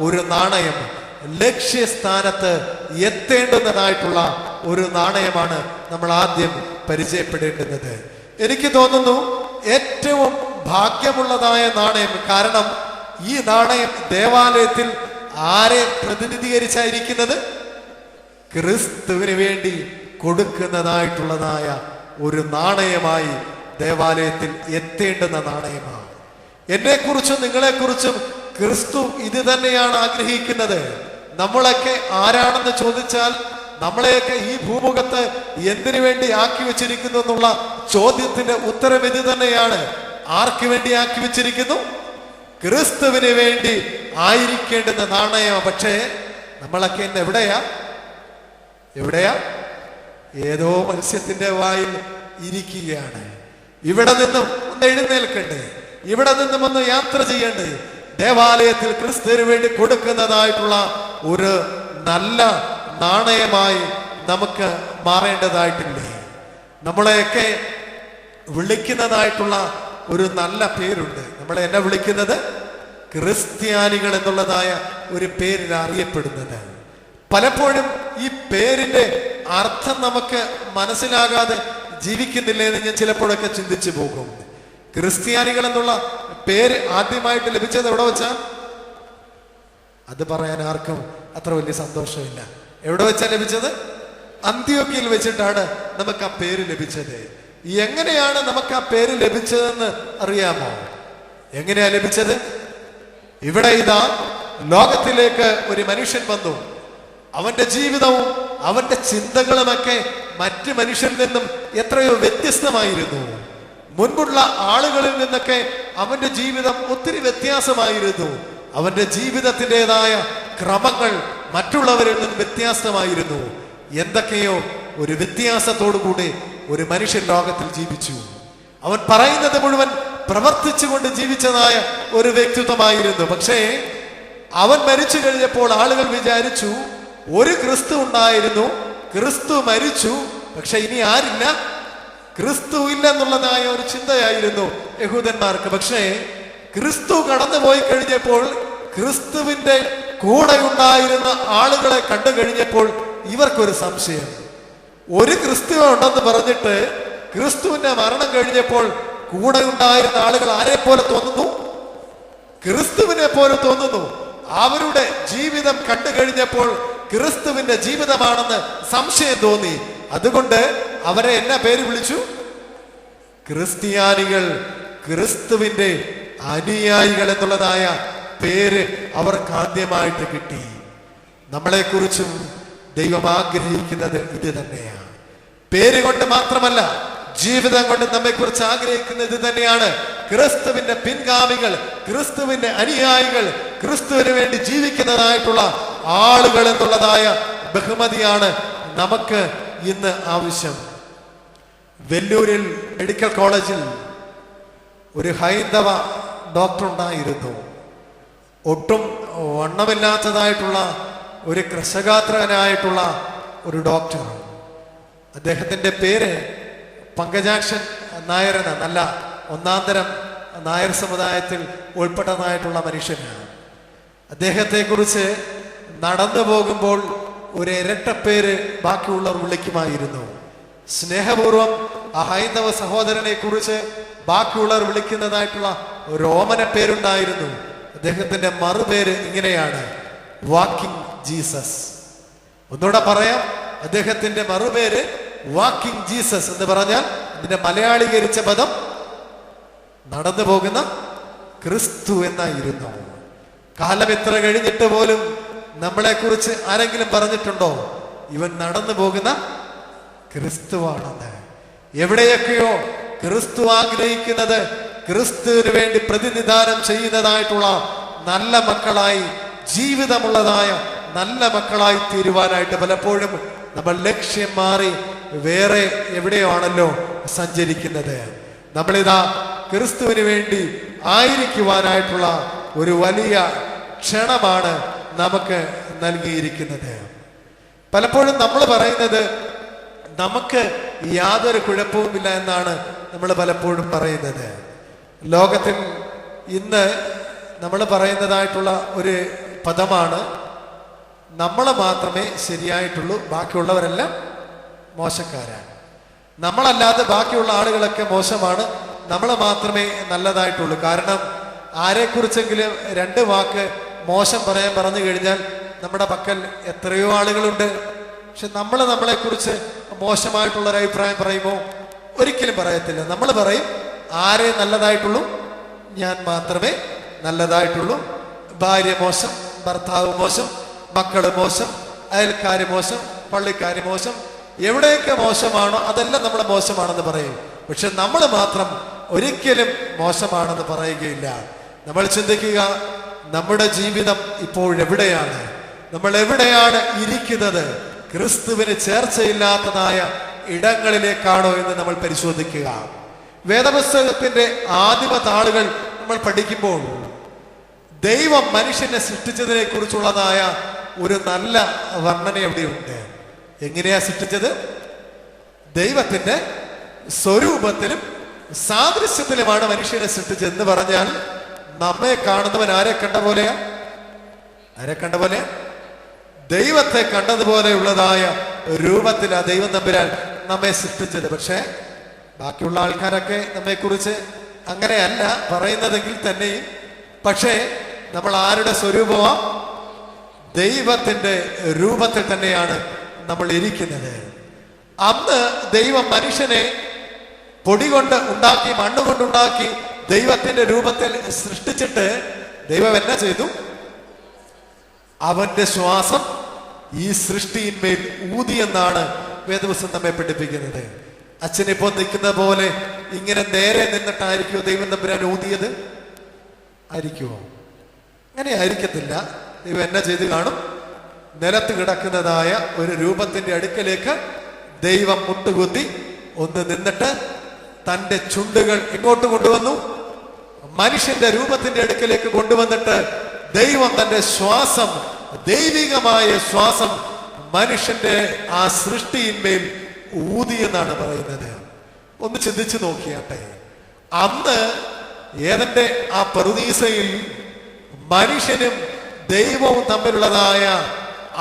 ഒരു നാണയം, ലക്ഷ്യസ്ഥാനത്ത് എത്തേണ്ടുന്നതായിട്ടുള്ള ഒരു നാണയമാണ് നമ്മൾ ആദ്യം പരിചയപ്പെടേണ്ടുന്നത്. എനിക്ക് തോന്നുന്നു ഏറ്റവും ഭാഗ്യമുള്ളതായ നാണയം. കാരണം ഈ നാണയം ദേവാലയത്തിൽ ആരെ പ്രതിനിധീകരിച്ചായിരിക്കുന്നത്? ക്രിസ്തുവിന് വേണ്ടി കൊടുക്കുന്നതായിട്ടുള്ളതായ ഒരു നാണയമായി ദേവാലയത്തിൽ എത്തേണ്ടുന്ന നാണയമാണ്. എന്നെക്കുറിച്ചും നിങ്ങളെക്കുറിച്ചും ക്രിസ്തു ഇത് തന്നെയാണ് ആഗ്രഹിക്കുന്നത്. നമ്മളൊക്കെ ആരാണെന്ന് ചോദിച്ചാൽ നമ്മളെയൊക്കെ ഈ ഭൂമുഖത്ത് എന്തിനു വേണ്ടി ആക്കി വെച്ചിരിക്കുന്നു എന്നുള്ള ചോദ്യത്തിന്റെ ഉത്തരം ഇത് തന്നെയാണ്. ആർക്ക് വേണ്ടി ആക്കി വെച്ചിരിക്കുന്നു? ക്രിസ്തുവിന് വേണ്ടി ആയിരിക്കേണ്ടുന്ന നാണയം. പക്ഷേ നമ്മളൊക്കെ ഇന്ന് എവിടെയാ? ഏതോ മത്സ്യത്തിന്റെ വായിൽ ഇരിക്കുകയാണ്. ഇവിടെ നിന്നും ഒന്ന് എഴുന്നേൽക്കണ്ടേ? ഇവിടെ നിന്നും ഒന്ന് യാത്ര ചെയ്യണ്ടേ? ദേവാലയത്തിൽ ക്രിസ്തുവിന് വേണ്ടി കൊടുക്കുന്നതായിട്ടുള്ള ഒരു നല്ല നാണയമായി നമുക്ക് മാറേണ്ടതായിട്ടില്ലേ? നമ്മളെയൊക്കെ വിളിക്കുന്നതായിട്ടുള്ള ഒരു നല്ല പേരുണ്ട്. നമ്മളെ എന്നെ വിളിക്കുന്നത് ക്രിസ്ത്യാനികൾ എന്നുള്ളതായ ഒരു പേരിൽ അറിയപ്പെടുന്നത്. പലപ്പോഴും ഈ പേരിന്റെ അർത്ഥം നമുക്ക് മനസ്സിലാകാതെ ജീവിക്കുന്നില്ലേ എന്ന് ഞാൻ ചിലപ്പോഴൊക്കെ ചിന്തിച്ചു പോകും. ക്രിസ്ത്യാനികൾ എന്നുള്ള പേര് ആദ്യമായിട്ട് ലഭിച്ചത് എവിടെ വെച്ചാ? അത് പറയാൻ ആർക്കും അത്ര വലിയ സന്തോഷമില്ല. എവിടെ വെച്ചാ ലഭിച്ചത്? അന്ത്യോക്യയിൽ വെച്ചിട്ടാണ് നമുക്ക് ആ പേര് ലഭിച്ചത്. എങ്ങനെയാണ് നമുക്ക് ആ പേര് ലഭിച്ചതെന്ന് അറിയാമോ? എങ്ങനെയാ ലഭിച്ചത്? ഇവിടെ ഇതാ ലോകത്തിലേക്ക് ഒരു മനുഷ്യൻ വന്നു. അവന്റെ ജീവിതവും അവന്റെ ചിന്തകളുമൊക്കെ മറ്റ് മനുഷ്യരിൽ നിന്നും എത്രയോ വ്യത്യസ്തമായിരുന്നു. മുൻപുള്ള ആളുകളിൽ നിന്നൊക്കെ അവന്റെ ജീവിതം ഒത്തിരി വ്യത്യാസമായിരുന്നു. അവന്റെ ജീവിതത്തിൻ്റെതായ ക്രമങ്ങൾ മറ്റുള്ളവരിൽ നിന്നും വ്യത്യാസമായിരുന്നു. എന്തൊക്കെയോ ഒരു വ്യത്യാസത്തോടുകൂടി ഒരു മനുഷ്യൻ ലോകത്തിൽ ജീവിച്ചു. അവൻ പറയുന്നത് മുഴുവൻ പ്രവർത്തിച്ചുകൊണ്ട് ജീവിച്ചതായ ഒരു വ്യക്തിത്വമായിരുന്നു. പക്ഷേ അവൻ മരിച്ചു കഴിഞ്ഞപ്പോൾ ആളുകൾ വിചാരിച്ചു ഒരു ക്രിസ്തു ഉണ്ടായിരുന്നു, ക്രിസ്തു മരിച്ചു, പക്ഷെ ഇനി ആരില്ല, ക്രിസ്തു ഇല്ല എന്നുള്ളതായ ഒരു ചിന്തയായിരുന്നു യഹൂദന്മാർക്ക്. പക്ഷേ ക്രിസ്തു കടന്നുപോയി കഴിഞ്ഞപ്പോൾ ക്രിസ്തുവിന്റെ കൂടെ ഉണ്ടായിരുന്ന ആളുകളെ കണ്ടു കഴിഞ്ഞപ്പോൾ ഇവർക്കൊരു സംശയം. ഒരു ക്രിസ്തു ഉണ്ടെന്ന് പറഞ്ഞിട്ട് ക്രിസ്തുവിന്റെ മരണം കഴിഞ്ഞപ്പോൾ കൂടെ ഉണ്ടായിരുന്ന ആളുകൾ ആരെ പോലെ തോന്നുന്നു? ക്രിസ്തുവിനെ പോലെ തോന്നുന്നു. അവരുടെ ജീവിതം കണ്ടു കഴിഞ്ഞപ്പോൾ ക്രിസ്തുവിന്റെ ജീവിതമാണെന്ന് സംശയം തോന്നി. അതുകൊണ്ട് അവരെ എന്നാ പേര് വിളിച്ചു? ക്രിസ്ത്യാനികൾ, ക്രിസ്തുവിന്റെ അനുയായികൾ എന്നുള്ളതായ പേര് അവർക്ക് ആദ്യമായിട്ട് കിട്ടി. നമ്മളെക്കുറിച്ചും ദൈവം ആഗ്രഹിക്കുന്നത് ഇത് തന്നെയാണ്. പേര് കൊണ്ട് മാത്രമല്ല, ജീവിതം കൊണ്ട് നമ്മെ കുറിച്ച് ആഗ്രഹിക്കുന്നത് ഇത് തന്നെയാണ്. ക്രിസ്തുവിന്റെ പിൻഗാമികൾ, ക്രിസ്തുവിന്റെ അനുയായികൾ, ക്രിസ്തുവിന് വേണ്ടി ജീവിക്കുന്നതായിട്ടുള്ള ആളുകൾ എന്നുള്ളതായ ബഹുമതിയാണ് നമുക്ക് ഇന്ന് ആവശ്യം. വെല്ലൂരിൽ മെഡിക്കൽ കോളേജിൽ ഒരു ഹൈന്ദവ ഡോക്ടർ ഉണ്ടായിരുന്നു. ഒട്ടും വണ്ണമില്ലാത്തതായിട്ടുള്ള ഒരു കൃശഗാത്രനായിട്ടുള്ള ഒരു ഡോക്ടർ. അദ്ദേഹത്തിന്റെ പേര് പങ്കജാക്ഷൻ നായർ എന്ന നല്ല ഒന്നാന്തരം നായർ സമുദായത്തിൽ ഉൾപ്പെട്ടതായിട്ടുള്ള മനുഷ്യനാണ്. അദ്ദേഹത്തെക്കുറിച്ച് നടന്നു പോകുമ്പോൾ ഒരു ഇരട്ടപ്പേര് ബാക്കിയുള്ളവർ വിളിക്കുമായിരുന്നു. സ്നേഹപൂർവം ആ ഹൈന്ദവ സഹോദരനെ കുറിച്ച് ബാക്കിയുള്ളവർ വിളിക്കുന്നതായിട്ടുള്ള ഒരു ഓമന പേരുണ്ടായിരുന്നു. അദ്ദേഹത്തിന്റെ മറുപേര് ഇങ്ങനെയാണ്, വാക്കിംഗ് ജീസസ്. ഒന്നുകൂടെ പറയാം, അദ്ദേഹത്തിന്റെ മറുപേര് വാക്കിംഗ് ജീസസ് എന്ന് പറഞ്ഞാൽ ഇതിന്റെ മലയാളീകരിച്ച പദം നടന്നു പോകുന്ന ക്രിസ്തു എന്നായിരുന്നു. കാലം എത്ര കഴിഞ്ഞിട്ട് പോലും നമ്മളെ കുറിച്ച് ആരെങ്കിലും പറഞ്ഞിട്ടുണ്ടോ ഇവൻ നടന്നു പോകുന്ന ക്രിസ്തുവാണെന്ന്? എവിടെയൊക്കെയോ ക്രിസ്തു ആഗ്രഹിക്കുന്നത് ക്രിസ്തുവിന് വേണ്ടി പ്രതിനിധാനം ചെയ്യുന്നതായിട്ടുള്ള നല്ല മക്കളായി, ജീവിതമുള്ളതായ നല്ല മക്കളായി തീരുവാനായിട്ട് പലപ്പോഴും നമ്മൾ ലക്ഷ്യം മാറി വേറെ എവിടെയാണല്ലോ സഞ്ചരിക്കുന്നത്. നമ്മളിതാ ക്രിസ്തുവിന് വേണ്ടി ആയിരിക്കുവാനായിട്ടുള്ള ഒരു വലിയ ക്ഷണമാണ് നമുക്ക് നൽകിയിരിക്കുന്നത്. പലപ്പോഴും നമ്മൾ പറയുന്നത് നമുക്ക് യാതൊരു കുഴപ്പവുമില്ല എന്നാണ് നമ്മൾ പലപ്പോഴും പറയുന്നത്. ലോകത്തിൽ ഇന്ന് നമ്മൾ പറയുന്നതായിട്ടുള്ള ഒരു പദമാണ്, നമ്മൾ മാത്രമേ ശരിയായിട്ടുള്ളൂ, ബാക്കിയുള്ളവരെല്ലാം മോശക്കാരാണ്. നമ്മളല്ലാതെ ബാക്കിയുള്ള ആളുകളൊക്കെ മോശമാണ്, നമ്മൾ മാത്രമേ നല്ലതായിട്ടുള്ളൂ. കാരണം ആരെക്കുറിച്ചെങ്കിലും രണ്ട് വാക്ക് മോശം പറഞ്ഞു കഴിഞ്ഞാൽ നമ്മുടെ പക്കൽ എത്രയോ ആളുകളുണ്ട്. പക്ഷെ നമ്മൾ നമ്മളെക്കുറിച്ച് മോശമായിട്ടുള്ളൊരു അഭിപ്രായം പറയുമോ? ഒരിക്കലും പറയത്തില്ല. നമ്മൾ പറയും ആരെ നല്ലതായിട്ടുള്ളൂ? ഞാൻ മാത്രമേ നല്ലതായിട്ടുള്ളൂ. ഭാര്യ മോശം, ഭർത്താവ് മോശം, മക്കള് മോശം, അയൽക്കാര് മോശം, പള്ളിക്കാര് മോശം, എവിടെയൊക്കെ മോശമാണോ അതെല്ലാം നമ്മൾ മോശമാണെന്ന് പറയും. പക്ഷെ നമ്മൾ മാത്രം ഒരിക്കലും മോശമാണെന്ന് പറയുകയില്ല. നമ്മൾ ചിന്തിക്കുക, നമ്മുടെ ജീവിതം ഇപ്പോൾ എവിടെയാണ്? നമ്മൾ എവിടെയാണ് ഇരിക്കുന്നത്? ക്രിസ്തുവിന് ചേർച്ചയില്ലാത്തതായ ഇടങ്ങളിലേക്കാണോ എന്ന് നമ്മൾ പരിശോധിക്കുക. വേദപുസ്തകത്തിന്റെ ആദിമ താളുകൾ നമ്മൾ പഠിക്കുമ്പോൾ ദൈവം മനുഷ്യനെ സൃഷ്ടിച്ചതിനെ കുറിച്ചുള്ളതായ ഒരു നല്ല വർണ്ണന എവിടെയുണ്ട്. എങ്ങനെയാ സൃഷ്ടിച്ചത്? ദൈവത്തിന്റെ സ്വരൂപത്തിലും സാദൃശ്യത്തിലുമാണ് മനുഷ്യനെ സൃഷ്ടിച്ചത് എന്ന് പറഞ്ഞാൽ, നമ്മെ കാണുന്നവൻ ആരെ കണ്ട പോലെയാ? ആരെ കണ്ട പോലെ? ദൈവത്തെ കണ്ടതുപോലെയുള്ളതായ രൂപത്തിലാ ദൈവം തമ്പുരാൻ നമ്മെ സൃഷ്ടിച്ചത്. പക്ഷെ ബാക്കിയുള്ള ആൾക്കാരൊക്കെ നമ്മെ കുറിച്ച് അങ്ങനെയല്ല പറയുന്നതെങ്കിൽ തന്നെയും, പക്ഷേ നമ്മൾ ആരുടെ സ്വരൂപമാ? ദൈവത്തിന്റെ രൂപത്തിൽ തന്നെയാണ് നമ്മൾ ഇരിക്കുന്നത്. അന്ന് ദൈവം മനുഷ്യനെ പൊടി കൊണ്ട് ഉണ്ടാക്കി, മണ്ണുകൊണ്ടുണ്ടാക്കി ദൈവത്തിന്റെ രൂപത്തിൽ സൃഷ്ടിച്ചിട്ട് ദൈവം എന്നാ ചെയ്തു? അവന്റെ ശ്വാസം ഈ സൃഷ്ടിയിന്മേൽ ഊതിയെന്നാണ് വേദപുസ്തകം നമ്മെ പഠിപ്പിക്കുന്നത്. അച്ഛനിപ്പോ നിൽക്കുന്ന പോലെ ഇങ്ങനെ നേരെ നിന്നിട്ടായിരിക്കുമോ ദൈവം തമ്പുരാൻ ഊതിയത്? ആയിരിക്കുമോ? അങ്ങനെ ആയിരിക്കത്തില്ല. ദൈവം എന്നാ ചെയ്ത് കാണും? നിലത്ത് കിടക്കുന്നതായ ഒരു രൂപത്തിന്റെ അടുക്കലേക്ക് ദൈവം മുട്ടുകുത്തി ഒന്ന് നിന്നിട്ട് തന്റെ ചുണ്ടുകൾ ഇങ്ങോട്ട് കൊണ്ടുവന്നു. മനുഷ്യന്റെ രൂപത്തിന്റെ അടുക്കലേക്ക് കൊണ്ടുവന്നിട്ട് ദൈവം തന്റെ ശ്വാസം, ദൈവികമായ ശ്വാസം മനുഷ്യന്റെ ആ സൃഷ്ടിയിന്മേൽ ഊതിയെന്നാണ് പറയുന്നത്. ഒന്ന് ചിന്തിച്ചു നോക്കിയാട്ടെ. അന്ന് ഏതന്റെ ആ പറുദീസയിൽ മനുഷ്യനും ദൈവവും തമ്മിലുള്ളതായ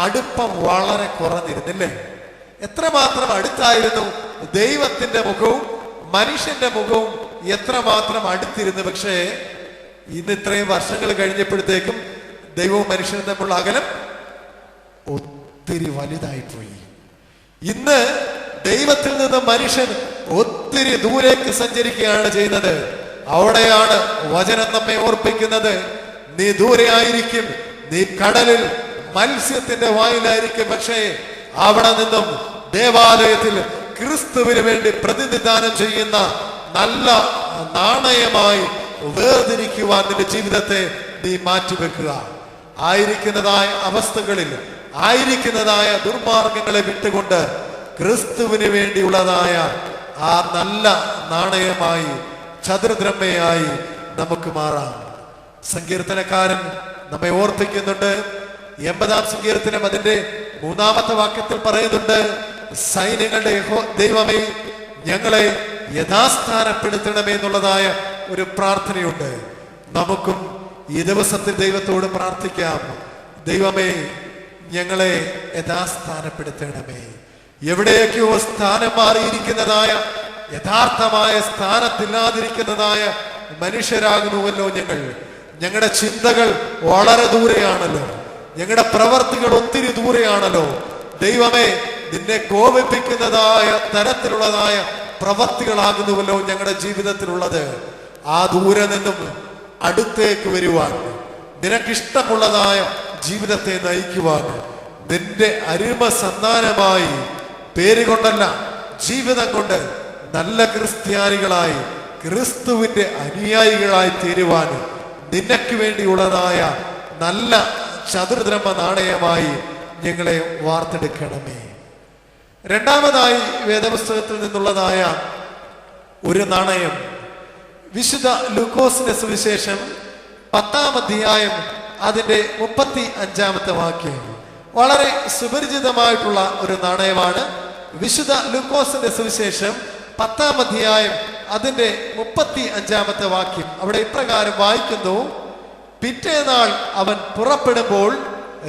അടുപ്പം വളരെ കുറഞ്ഞിരുന്നില്ലേ? എത്രമാത്രം അടുത്തായിരുന്നു ദൈവത്തിന്റെ മുഖവും മനുഷ്യന്റെ മുഖവും എത്രമാത്രം അടുത്തിരുന്നു. പക്ഷേ ഇന്ന് ഇത്രയും വർഷങ്ങൾ കഴിഞ്ഞപ്പോഴത്തേക്കും ദൈവവും മനുഷ്യനും തമ്മിലുള്ള അകലം ഒത്തിരി വലുതായിപ്പോയി. ഇന്ന് ദൈവത്തിൽ നിന്ന് മനുഷ്യൻ ഒത്തിരി ദൂരേക്ക് സഞ്ചരിക്കുകയാണ് ചെയ്യുന്നത്. അവിടെയാണ് വചനം നമ്മെ ഓർപ്പിക്കുന്നത്, നീ ദൂരെ ആയിരിക്കും, നീ കടലിൽ മത്സ്യത്തിന്റെ വായിലായിരിക്കും, പക്ഷേ അവിടെ നിന്നും ദേവാലയത്തിൽ ക്രിസ്തുവിന് വേണ്ടി പ്രതിനിധാനം ചെയ്യുന്ന നല്ല നാണയമായി വേർതിരിക്കുവാൻ നിന്റെ ജീവിതത്തെ നീ മാറ്റിവെക്കുക. ആയിരിക്കുന്നതായ അവസ്ഥകളിൽ, ആയിരിക്കുന്നതായ ദുർമാർഗങ്ങളെ വിട്ടുകൊണ്ട് ക്രിസ്തുവിന് വേണ്ടിയുള്ളതായ ആ നല്ല നാണയമായി, ചതുർദ്രമയായി നമുക്ക് മാറാം. സങ്കീർത്തനക്കാരൻ നമ്മെ ഓർപ്പിക്കുന്നുണ്ട്. 80-ാം സങ്കീർത്തനം അതിന്റെ 3-ാമത്തെ വാക്യത്തിൽ പറയുന്നുണ്ട്, സൈന്യങ്ങളുടെ ദൈവമേ ഞങ്ങളെ യഥാസ്ഥാനപ്പെടുത്തണമേ എന്നുള്ളതായ ഒരു പ്രാർത്ഥനയുണ്ട്. നമുക്കും ഈ ദിവസത്തിൽ ദൈവത്തോട് പ്രാർത്ഥിക്കാം. ദൈവമേ ഞങ്ങളെ യഥാസ്ഥാനപ്പെടുത്തണമേ. എവിടെയൊക്കെയോ സ്ഥാനം മാറിയിരിക്കുന്നതായ, യഥാർത്ഥമായ സ്ഥാനത്തില്ലാതിരിക്കുന്നതായ മനുഷ്യരാകുന്നുവല്ലോ ഞങ്ങൾ. ഞങ്ങളുടെ ചിന്തകൾ വളരെ ദൂരെയാണല്ലോ, ഞങ്ങളുടെ പ്രവർത്തികൾ ഒത്തിരി ദൂരെയാണല്ലോ. ദൈവമേ നിന്നെ കോപിപ്പിക്കുന്നതായ തരത്തിലുള്ളതായ പ്രവർത്തികളാകുന്നുവല്ലോ ഞങ്ങളുടെ ജീവിതത്തിലുള്ളത്. ആ ദൂരെ നിന്നും അടുത്തേക്ക് വരുവാൻ, നിനക്കിഷ്ടമുള്ളതായ ജീവിതത്തെ നയിക്കുവാൻ, നിന്റെ അരുമ സന്താനമായി പേരുകൊണ്ടല്ല ജീവിതം കൊണ്ട് നല്ല ക്രിസ്ത്യാനികളായി, ക്രിസ്തുവിന്റെ അനുയായികളായി തീരുവാൻ നിനക്ക് വേണ്ടിയുള്ളതായ നല്ല ചതുർദ്രമ നാണയമായി ഞങ്ങളെ വാർത്തെടുക്കണമേ. രണ്ടാമതായി വേദപുസ്തകത്തിൽ നിന്നുള്ളതായ ഒരു നാണയം, വിശുദ്ധ ലൂക്കോസിന്റെ സുവിശേഷം 10-ാം അധ്യായം അതിന്റെ 35-ാമത്തെ വാക്യം. വളരെ സുപരിചിതമായിട്ടുള്ള ഒരു നാണയമാണ്. വിശുദ്ധ ലൂക്കോസിന്റെ സുവിശേഷം 10-ാം അധ്യായം അതിന്റെ 35-ാമത്തെ വാക്യം. അവിടെ ഇപ്രകാരം വായിക്കുന്നു, പിറ്റേനാൾ അവൻ പുറപ്പെടുമ്പോൾ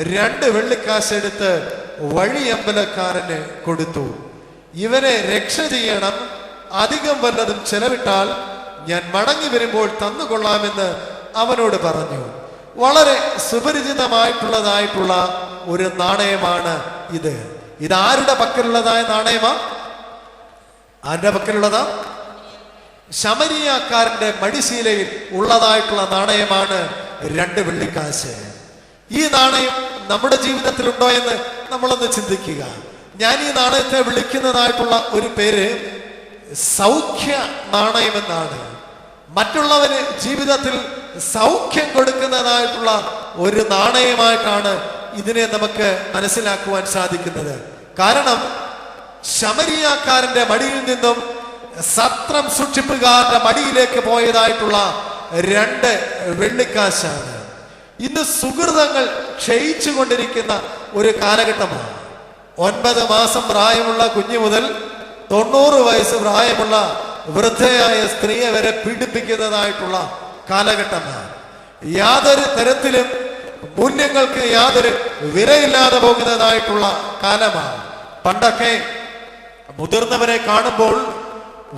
2 വെള്ളിക്കാശ് എടുത്ത് വഴിയമ്പലക്കാരന് കൊടുത്തു. ഇവനെ രക്ഷ ചെയ്യണം, അധികം വല്ലതും ചെലവിട്ടാൽ ഞാൻ മടങ്ങി വരുമ്പോൾ തന്നുകൊള്ളാമെന്ന് അവനോട് പറഞ്ഞു. വളരെ സുപരിചിതമായിട്ടുള്ളതായിട്ടുള്ള ഒരു നാണയമാണ് ഇത്. ഇതാരുടെ പക്കലുള്ളതായ നാണയമാ? ആരുടെ പക്കലുള്ളതാ? ശമരിയാക്കാരന്റെ മടിശീലയിൽ ഉള്ളതായിട്ടുള്ള നാണയമാണ് 2 വെള്ളിക്കാശ്. ഈ നാണയം നമ്മുടെ ജീവിതത്തിലുണ്ടോ എന്ന് നമ്മളൊന്ന് ചിന്തിക്കുക. ഞാൻ ഈ നാണയത്തെ വിളിക്കുന്നതായിട്ടുള്ള ഒരു പേര് സൗഖ്യ നാണയമെന്നാണ്. മറ്റുള്ളവന് ജീവിതത്തിൽ സൗഖ്യം കൊടുക്കുന്നതായിട്ടുള്ള ഒരു നാണയമായിട്ടാണ് ഇതിനെ നമുക്ക് മനസ്സിലാക്കുവാൻ സാധിക്കുന്നത്. കാരണം ശമരിയാക്കാരന്റെ മടിയിൽ നിന്നും സത്രം സൂക്ഷിപ്പുകാരന്റെ മടിയിലേക്ക് പോയതായിട്ടുള്ള 2 വെള്ളിക്കാശാണ്. ഇന്ന് സുഹൃതങ്ങൾ ക്ഷയിച്ചു കൊണ്ടിരിക്കുന്ന ഒരു കാലഘട്ടമാണ്. 9 മാസം പ്രായമുള്ള കുഞ്ഞു മുതൽ 90 വയസ്സ് പ്രായമുള്ള വൃദ്ധയായ സ്ത്രീയെ വരെ പീഡിപ്പിക്കുന്നതായിട്ടുള്ള കാലഘട്ടമാണ്. യാതൊരു തരത്തിലും മൂല്യങ്ങൾക്ക് യാതൊരു വിലയില്ലാതെ പോകുന്നതായിട്ടുള്ള കാലമാണ്. പണ്ടൊക്കെ മുതിർന്നവരെ കാണുമ്പോൾ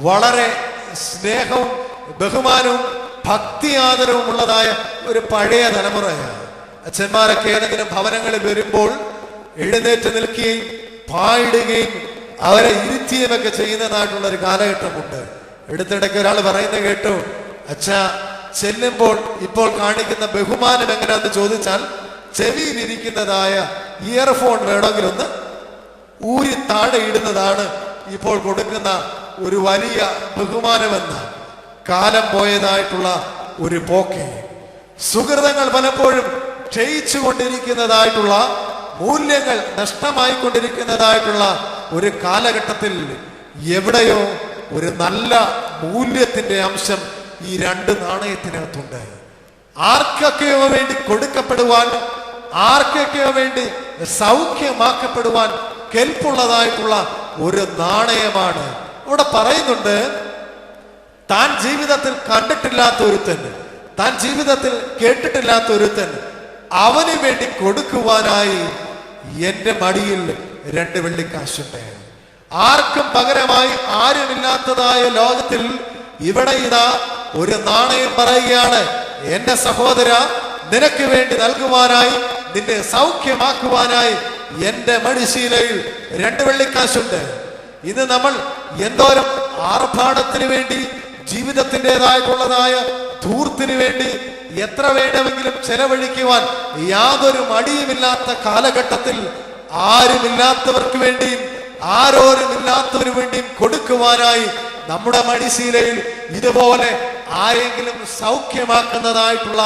വളരെ സ്നേഹവും ബഹുമാനവും ഭക്തി ആദരവും ഉള്ളതായ ഒരു പഴയ തലമുറയാണ്. അച്ഛന്മാരൊക്കെ ഏതെങ്കിലും ഭവനങ്ങളിൽ വരുമ്പോൾ എഴുന്നേറ്റ് നിൽക്കുകയും പായിടുകയും അവരെ ഇരുത്തിയുമൊക്കെ ചെയ്യുന്നതായിട്ടുള്ള ഒരു കാലഘട്ടമുണ്ട്. എടുത്തിടയ്ക്ക് ഒരാൾ പറയുന്നത് കേട്ടു, അച്ഛാ ചെല്ലുമ്പോൾ ഇപ്പോൾ കാണിക്കുന്ന ബഹുമാനം എങ്ങനെയാന്ന് ചോദിച്ചാൽ ചെവിയിലിരിക്കുന്നതായ ഇയർഫോൺ വേണമെങ്കിൽ ഒന്ന് ഊരി താഴെ ഇടുന്നതാണ് ഇപ്പോൾ കൊടുക്കുന്ന ഒരു വലിയ ബഹുമാനമെന്ന്. കാലം പോയതായിട്ടുള്ള ഒരു പോക്കെ. സുഹൃതങ്ങൾ പലപ്പോഴും ക്ഷയിച്ചു കൊണ്ടിരിക്കുന്നതായിട്ടുള്ള മൂല്യങ്ങൾ നഷ്ടമായിക്കൊണ്ടിരിക്കുന്നതായിട്ടുള്ള ഒരു കാലഘട്ടത്തിൽ എവിടെയോ ഒരു നല്ല മൂല്യത്തിന്റെ അംശം ഈ 2 നാണയത്തിനകത്തുണ്ട്. ആർക്കൊക്കെയോ വേണ്ടി കൊടുക്കപ്പെടുവാൻ, ആർക്കൊക്കെയോ വേണ്ടി സൗഖ്യമാക്കപ്പെടുവാൻ കെൽപ്പുള്ളതായിട്ടുള്ള ഒരു നാണയമാണ്. അവിടെ പറയുന്നുണ്ട്, താൻ ജീവിതത്തിൽ കണ്ടിട്ടില്ലാത്ത ഒരുത്തൻ, താൻ ജീവിതത്തിൽ കേട്ടിട്ടില്ലാത്ത ഒരുത്തൻ അവന് വേണ്ടി കൊടുക്കുവാനായി എന്റെ മടിയിൽ 2 വെള്ളിക്കാശുണ്ട്. ആർക്കും പകരമായി ആരുമില്ലാത്തതായ ലോകത്തിൽ ഇവിടെ ഇതാ ഒരു നാണയം പറയുകയാണ്, എന്റെ സഹോദര, നിനക്ക് വേണ്ടി നൽകുവാനായി, നിന്നെ സൗഖ്യമാക്കുവാനായി എന്റെ മടിശീലയിൽ 2 വെള്ളിക്കാശുണ്ട്. ഇന്ന് നമ്മൾ എന്തോരം ആർഭാടത്തിന് വേണ്ടി, ജീവിതത്തിൻ്റെതായിട്ടുള്ളതായ ധൂർത്തിന് വേണ്ടി എത്ര വേണമെങ്കിലും ചെലവഴിക്കുവാൻ യാതൊരു മടിയുമില്ലാത്ത കാലഘട്ടത്തിൽ ആരുമില്ലാത്തവർക്ക് വേണ്ടിയും ആരോരുമില്ലാത്തവന് വേണ്ടിയും കൊടുക്കുവാനായി നമ്മുടെ മടിശീലയിൽ ഇതുപോലെ ആരെങ്കിലും സൗഖ്യമാക്കുന്നതായിട്ടുള്ള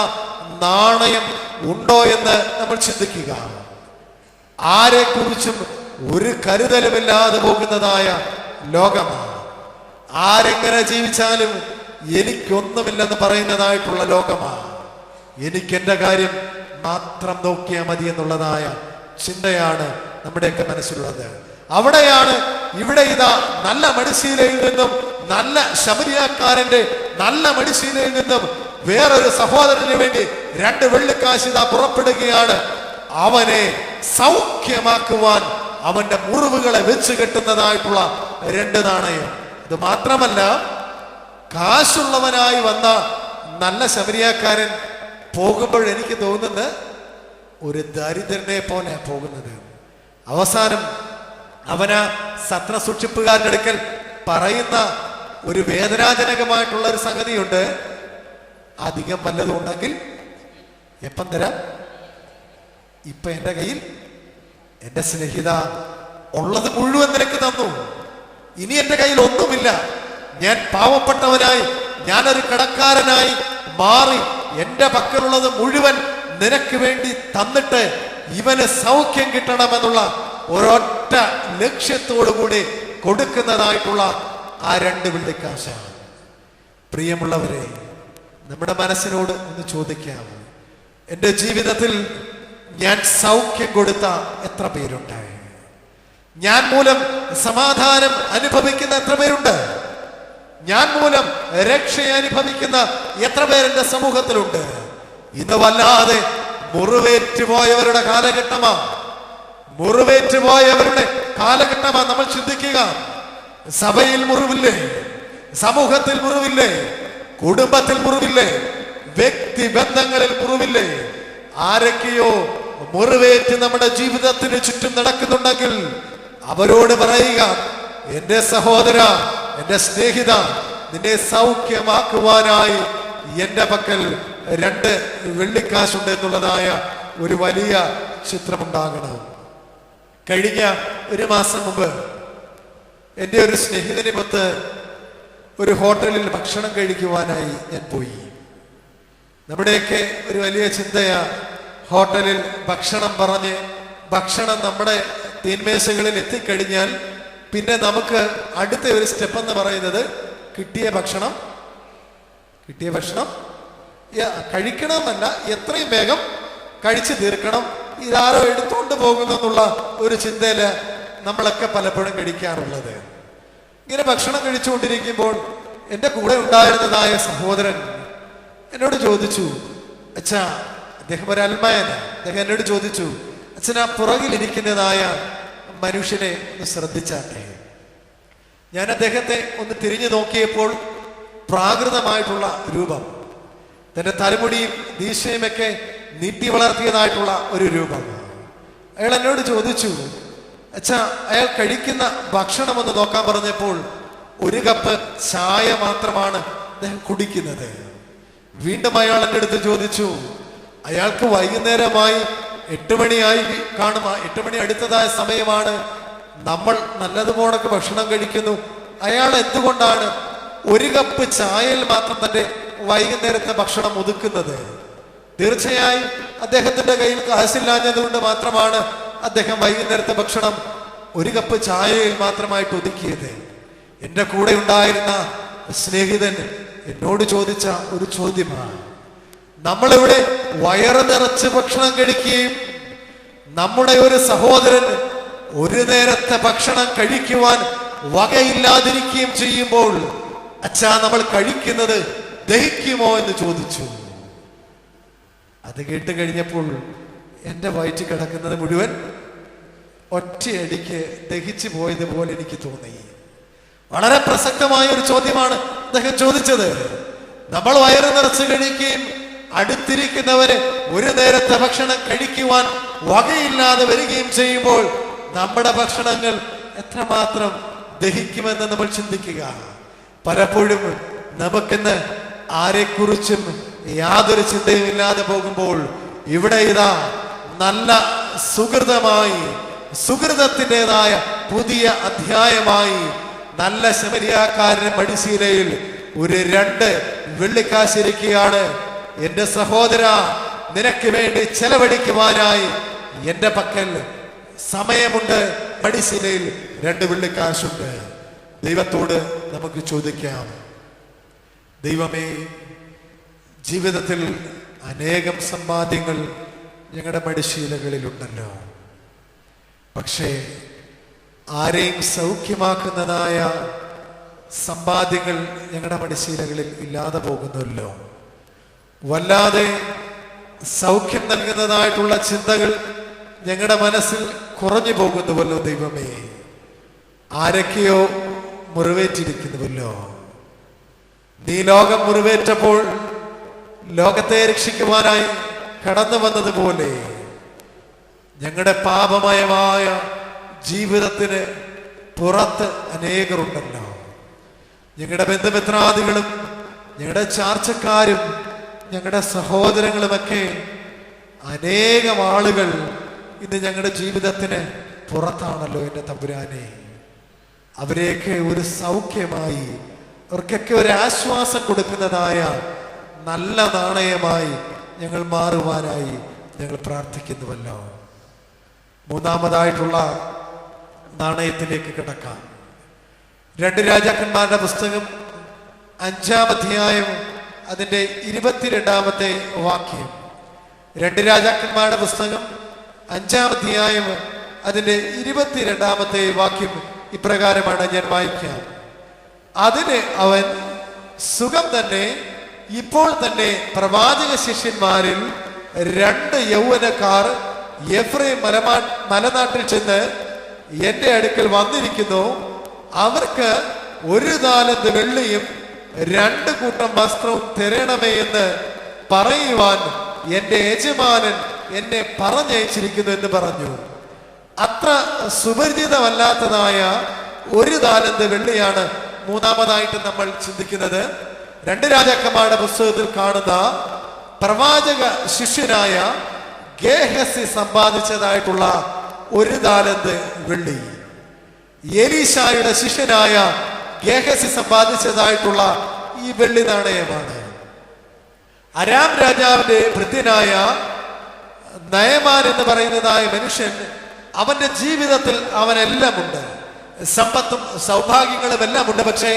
നാണയം ഉണ്ടോ എന്ന് നമ്മൾ ചിന്തിക്കുക. ആരെക്കുറിച്ചും ഒരു കരുതലുമില്ലാതെ പോകുന്നതായ ലോകമാണ്. ആരെങ്ങനെ ജീവിച്ചാലും എനിക്കൊന്നുമില്ലെന്ന് പറയുന്നതായിട്ടുള്ള ലോകമാണ്. എനിക്കെന്റെ കാര്യം മാത്രം നോക്കിയാൽ മതി എന്നുള്ളതായ ചിന്തയാണ് നമ്മുടെയൊക്കെ മനസ്സിലുള്ളത്. അവിടെയാണ് ഇവിടെ ഇതാ നല്ല മടിശീലയിൽ നിന്നും, നല്ല ശമരിയാക്കാരന്റെ നല്ല മടിശീലയിൽ നിന്നും വേറൊരു സഹോദരന് വേണ്ടി 2 വെള്ളിക്കാശ് ഇതാ പുറപ്പെടുകയാണ്. അവനെ സൗഖ്യമാക്കുവാൻ അവന്റെ മുറിവുകളെ വെച്ച് കെട്ടുന്നതായിട്ടുള്ള 2 നാണയം. ഇത് മാത്രമല്ല, കാശുള്ളവനായി വന്ന നല്ല ശമരിയാക്കാരൻ പോകുമ്പോൾ എനിക്ക് തോന്നുന്നത് ഒരു ദരിദ്രനെ പോലെ പോകുന്നത്. അവസാനം അവന് സത്ര സൂക്ഷിപ്പുകാരുടെ അടുക്കൽ പറയുന്ന ഒരു വേദനാജനകമായിട്ടുള്ള ഒരു സംഗതിയുണ്ട്, അധികം വല്ലതും ഉണ്ടെങ്കിൽ എപ്പം തരാം, ഇപ്പൊ എന്റെ കയ്യിൽ എന്റെ സ്നേഹിത ഉള്ളത് മുഴുവൻ നിനക്ക് തന്നു, ഇനി എന്റെ കയ്യിൽ ഒന്നുമില്ല, ഞാൻ പാവപ്പെട്ടവനായി, ഞാനൊരു കടക്കാരനായി മാറി എന്റെ പക്കലുള്ളത് മുഴുവൻ നിനക്ക് വേണ്ടി തന്നിട്ട് ഇവന് സൗഖ്യം കിട്ടണമെന്നുള്ള ഒരൊറ്റ ലക്ഷ്യത്തോടു കൂടി കൊടുക്കുന്നതായിട്ടുള്ള ആ 2 വെള്ളിക്കാശാണ്. പ്രിയമുള്ളവരെ, നമ്മുടെ മനസ്സിനോട് ഒന്ന് ചോദിക്കാം, എൻ്റെ ജീവിതത്തിൽ ഞാൻ സൗഖ്യം കൊടുത്ത എത്ര പേരുണ്ട്? ഞാൻ മൂലം സമാധാനം അനുഭവിക്കുന്ന എത്ര പേരുണ്ട്? ഞാൻ മൂലം രക്ഷ അനുഭവിക്കുന്ന എത്ര പേരെന്റെ സമൂഹത്തിലുണ്ട്? ഇന്ന് വല്ലാതെ മുറിവേറ്റുപോയവരുടെ കാലഘട്ടമാണ്. മുറിവേറ്റുപോയവരുടെ കാലഘട്ടമാണ്. നമ്മൾ ചിന്തിക്കുക, സഭയിൽ മുറിവില്ലേ? സമൂഹത്തിൽ മുറിവില്ലേ? കുടുംബത്തിൽ മുറിവില്ലേ? വ്യക്തി ബന്ധങ്ങളിൽ മുറിവില്ലേ? ആരൊക്കെയോ മുറിവേറ്റ് നമ്മുടെ ജീവിതത്തിന് ചുറ്റും നടക്കുന്നുണ്ടെങ്കിൽ അവരോട് പറയുക, എന്റെ സഹോദര, എന്റെ സ്നേഹിത, നിന്നെ സൗഖ്യമാക്കുവാനായി എന്റെ പക്കൽ 2 വെള്ളിക്കാശുണ്ട് എന്നുള്ളതായ ഒരു വലിയ ചിത്രമുണ്ടാകണം. കഴിഞ്ഞ 1 മാസം മുമ്പ് എൻ്റെ ഒരു സ്നേഹിതനുമൊത്ത് ഒരു ഹോട്ടലിൽ ഭക്ഷണം കഴിക്കുവാനായി ഞാൻ പോയി. നമ്മുടെയൊക്കെ ഒരു വലിയ ചിന്തയാ, ഹോട്ടലിൽ ഭക്ഷണം പറഞ്ഞ് ഭക്ഷണം നമ്മുടെ തീന്മേശകളിൽ എത്തിക്കഴിഞ്ഞാൽ പിന്നെ നമുക്ക് അടുത്ത ഒരു സ്റ്റെപ്പ് എന്ന് പറയുന്നത് കിട്ടിയ ഭക്ഷണം കഴിക്കണമെന്നല്ല, എത്രയും വേഗം കഴിച്ചു തീർക്കണം, ഇതാരോ എടുത്തുകൊണ്ട് പോകുന്നെന്നുള്ള ഒരു ചിന്തയില് നമ്മളൊക്കെ പലപ്പോഴും കഴിക്കാറുള്ളത്. ഇങ്ങനെ ഭക്ഷണം കഴിച്ചുകൊണ്ടിരിക്കുമ്പോൾ എൻ്റെ കൂടെ ഉണ്ടായിരുന്നതായ സഹോദരൻ എന്നോട് ചോദിച്ചു, അച്ഛാ, അദ്ദേഹം ഒരു അൽമായന, അദ്ദേഹം എന്നോട് ചോദിച്ചു, അച്ഛൻ ആ പുറകിലിരിക്കുന്നതായ മനുഷ്യനെ ഒന്ന് ശ്രദ്ധിച്ചാട്ടെ. ഞാൻ അദ്ദേഹത്തെ ഒന്ന് തിരിഞ്ഞു നോക്കിയപ്പോൾ പ്രാകൃതമായിട്ടുള്ള രൂപം, തന്റെ തലമുടിയും ദീശയുമൊക്കെ നീട്ടി വളർത്തിയതായിട്ടുള്ള ഒരു രൂപം. അയാൾ എന്നോട് ചോദിച്ചു, അച്ഛാ, അയാൾ കഴിക്കുന്ന ഭക്ഷണം ഒന്ന് നോക്കാൻ പറഞ്ഞപ്പോൾ ഒരു കപ്പ് ചായ മാത്രമാണ് അദ്ദേഹം കുടിക്കുന്നത്. വീണ്ടും അയാൾ എൻ്റെ അടുത്ത് ചോദിച്ചു, അയാൾക്ക് വൈകുന്നേരമായി 8 മണിയായി കാണും, 8 മണി അടുത്തതായ സമയമാണ്, നമ്മൾ നല്ലതുപോലൊക്കെ ഭക്ഷണം കഴിക്കുന്നു, അയാൾ എന്തുകൊണ്ടാണ് ഒരു കപ്പ് ചായയിൽ മാത്രം തന്റെ വൈകുന്നേരത്തെ ഭക്ഷണം ഒതുക്കുന്നത്? തീർച്ചയായും അദ്ദേഹത്തിന്റെ കയ്യിൽ കാശില്ലാഞ്ഞത് കൊണ്ട് മാത്രമാണ് അദ്ദേഹം വൈകുന്നേരത്തെ ഭക്ഷണം ഒരു കപ്പ് ചായയിൽ മാത്രമായിട്ട് ഒതുക്കിയത്. എൻ്റെ കൂടെ ഉണ്ടായിരുന്ന സ്നേഹിതൻ എന്നോട് ചോദിച്ച ഒരു ചോദ്യമാണ്, നമ്മളിവിടെ വയറ് നിറച്ച് ഭക്ഷണം കഴിക്കുകയും നമ്മുടെ ഒരു സഹോദരൻ ഒരു നേരത്തെ ഭക്ഷണം കഴിക്കുവാൻ വകയില്ലാതിരിക്കുകയും ചെയ്യുമ്പോൾ അച്ഛാ, നമ്മൾ കഴിക്കുന്നത് ദഹിക്കുമോ എന്ന് ചോദിച്ചു. അത് കേട്ട് കഴിഞ്ഞപ്പോൾ എൻ്റെ വയറ്റിൽ കിടക്കുന്നത് മുഴുവൻ ഒറ്റയടിക്ക് ദഹിച്ചു പോയതുപോലെ എനിക്ക് തോന്നി. വളരെ പ്രസക്തമായ ഒരു ചോദ്യമാണ് അദ്ദേഹം ചോദിച്ചത്. നമ്മൾ വയറ് നിറച്ച് കഴിക്കുകയും അടുത്തിരിക്കുന്നവര് ഒരു നേരത്തെ ഭക്ഷണം കഴിക്കുവാൻ വകയില്ലാതെ വരികയും ചെയ്യുമ്പോൾ നമ്മുടെ ഭക്ഷണങ്ങൾ എത്രമാത്രം ദഹിക്കുമെന്ന് നമ്മൾ ചിന്തിക്കുക. പലപ്പോഴും നമുക്കിന്ന് ആരെക്കുറിച്ചും യാതൊരു ചിന്തയും ഇല്ലാതെ പോകുമ്പോൾ ഇവിടെ ഇതാ നല്ല സുഹൃതത്തിൻ്റെതായ പുതിയ അധ്യായമായി നല്ല ശമരിയാക്കാരന്റെ പടിശീലയിൽ ഒരു 2 വെള്ളിക്കാശിരിക്കുകയാണ്. എന്റെ സഹോദര, നിനക്ക് വേണ്ടി ചെലവഴിക്കുവാനായി എന്റെ പക്കൽ സമയമുണ്ട്. പടിശീലയിൽ 2 വെള്ളിക്കാശുണ്ട്. ദൈവത്തോട് നമുക്ക് ചോദിക്കാം, ദൈവമേ, ജീവിതത്തിൽ അനേകം സമ്പാദ്യങ്ങൾ ഞങ്ങളുടെ മടിശീലകളിലുണ്ടല്ലോ, പക്ഷേ ആരെയും സൗഖ്യമാക്കുന്നതായ സമ്പാദ്യങ്ങൾ ഞങ്ങളുടെ മടിശീലകളിൽ ഇല്ലാതെ പോകുന്നല്ലോ. വല്ലാതെ സൗഖ്യം നൽകുന്നതായിട്ടുള്ള ചിന്തകൾ ഞങ്ങളുടെ മനസ്സിൽ കുറഞ്ഞു പോകുന്നുവല്ലോ ദൈവമേ. ആരൊക്കെയോ മുറിവേറ്റിരിക്കുന്നുവല്ലോ. നീ ലോകം മുറിവേറ്റപ്പോൾ ലോകത്തെ രക്ഷിക്കുവാനായി കടന്നു വന്നതുപോലെ ഞങ്ങളുടെ പാപമയമായ ജീവിതത്തിന് പുറത്ത് അനേകരുണ്ടല്ലോ. ഞങ്ങളുടെ ബന്ധുമിത്രാദികളും ഞങ്ങളുടെ ചാർച്ചക്കാരും ഞങ്ങളുടെ സഹോദരങ്ങളുമൊക്കെ അനേകം ആളുകൾ ഇന്ന് ഞങ്ങളുടെ ജീവിതത്തിന് പുറത്താണല്ലോ എൻ്റെ തമ്പുരാനെ. അവരെയൊക്കെ ഒരു സൗഖ്യമായി, അവർക്കൊക്കെ ഒരു ആശ്വാസം കൊടുക്കുന്നതായ നല്ല നാണയമായി ഞങ്ങൾ മാറുവാനായി ഞങ്ങൾ പ്രാർത്ഥിക്കുന്നുവല്ലോ. മൂന്നാമതായിട്ടുള്ള നാണയത്തിലേക്ക് കിടക്കാം. 2 രാജാക്കന്മാരുടെ പുസ്തകം 5-ാം അധ്യായം അതിൻ്റെ 22-ാമത്തെ വാക്യം. 2 രാജാക്കന്മാരുടെ പുസ്തകം 5-ാം അധ്യായം അതിൻ്റെ 22-ാമത്തെ വാക്യം ഇപ്രകാരമാണ്, ഞാൻ വായിക്കാം. അതിന് അവൻ, സുഖം തന്നെ, ഇപ്പോൾ തന്നെ പ്രവാചക ശിഷ്യന്മാരിൽ 2 യൗവനക്കാർ എഫ്രൈം മലനാട്ടിൽ ചെന്ന് എന്റെ അടുക്കൽ വന്നിരിക്കുന്നു. അവർക്ക് 1 താലന്ത് വെള്ളിയും 2 കൂട്ടം വസ്ത്രവും തരണമേ എന്ന് പറയുവാൻ എന്റെ യജമാനൻ എന്നെ പറഞ്ഞയച്ചിരിക്കുന്നു എന്ന് പറഞ്ഞു. അത്ര സുപരിചിതമല്ലാത്തതായ 1 താലന്ത് വെള്ളിയാണ് മൂന്നാമതായിട്ട് നമ്മൾ ചിന്തിക്കുന്നത്. 2 രാജാക്കന്മാരുടെ പുസ്തകത്തിൽ കാണുന്ന പ്രവാചക ശിഷ്യനായ ഗേഹസി സമ്പാദിച്ചതായിട്ടുള്ള 1 താലന്ത് വെള്ളി, എലീശായുടെ ശിഷ്യനായ ഗേഹസി സമ്പാദിച്ചതായിട്ടുള്ള ഈ വെള്ളി നാണയമാണ്. അരാം രാജാവിന്റെ ഭൃത്യനായ നയമാൻ എന്ന് പറയുന്നതായ മനുഷ്യൻ, അവന്റെ ജീവിതത്തിൽ അവനെല്ലാം ഉണ്ട്, സമ്പത്തും സൗഭാഗ്യങ്ങളും എല്ലാം ഉണ്ട്. പക്ഷേ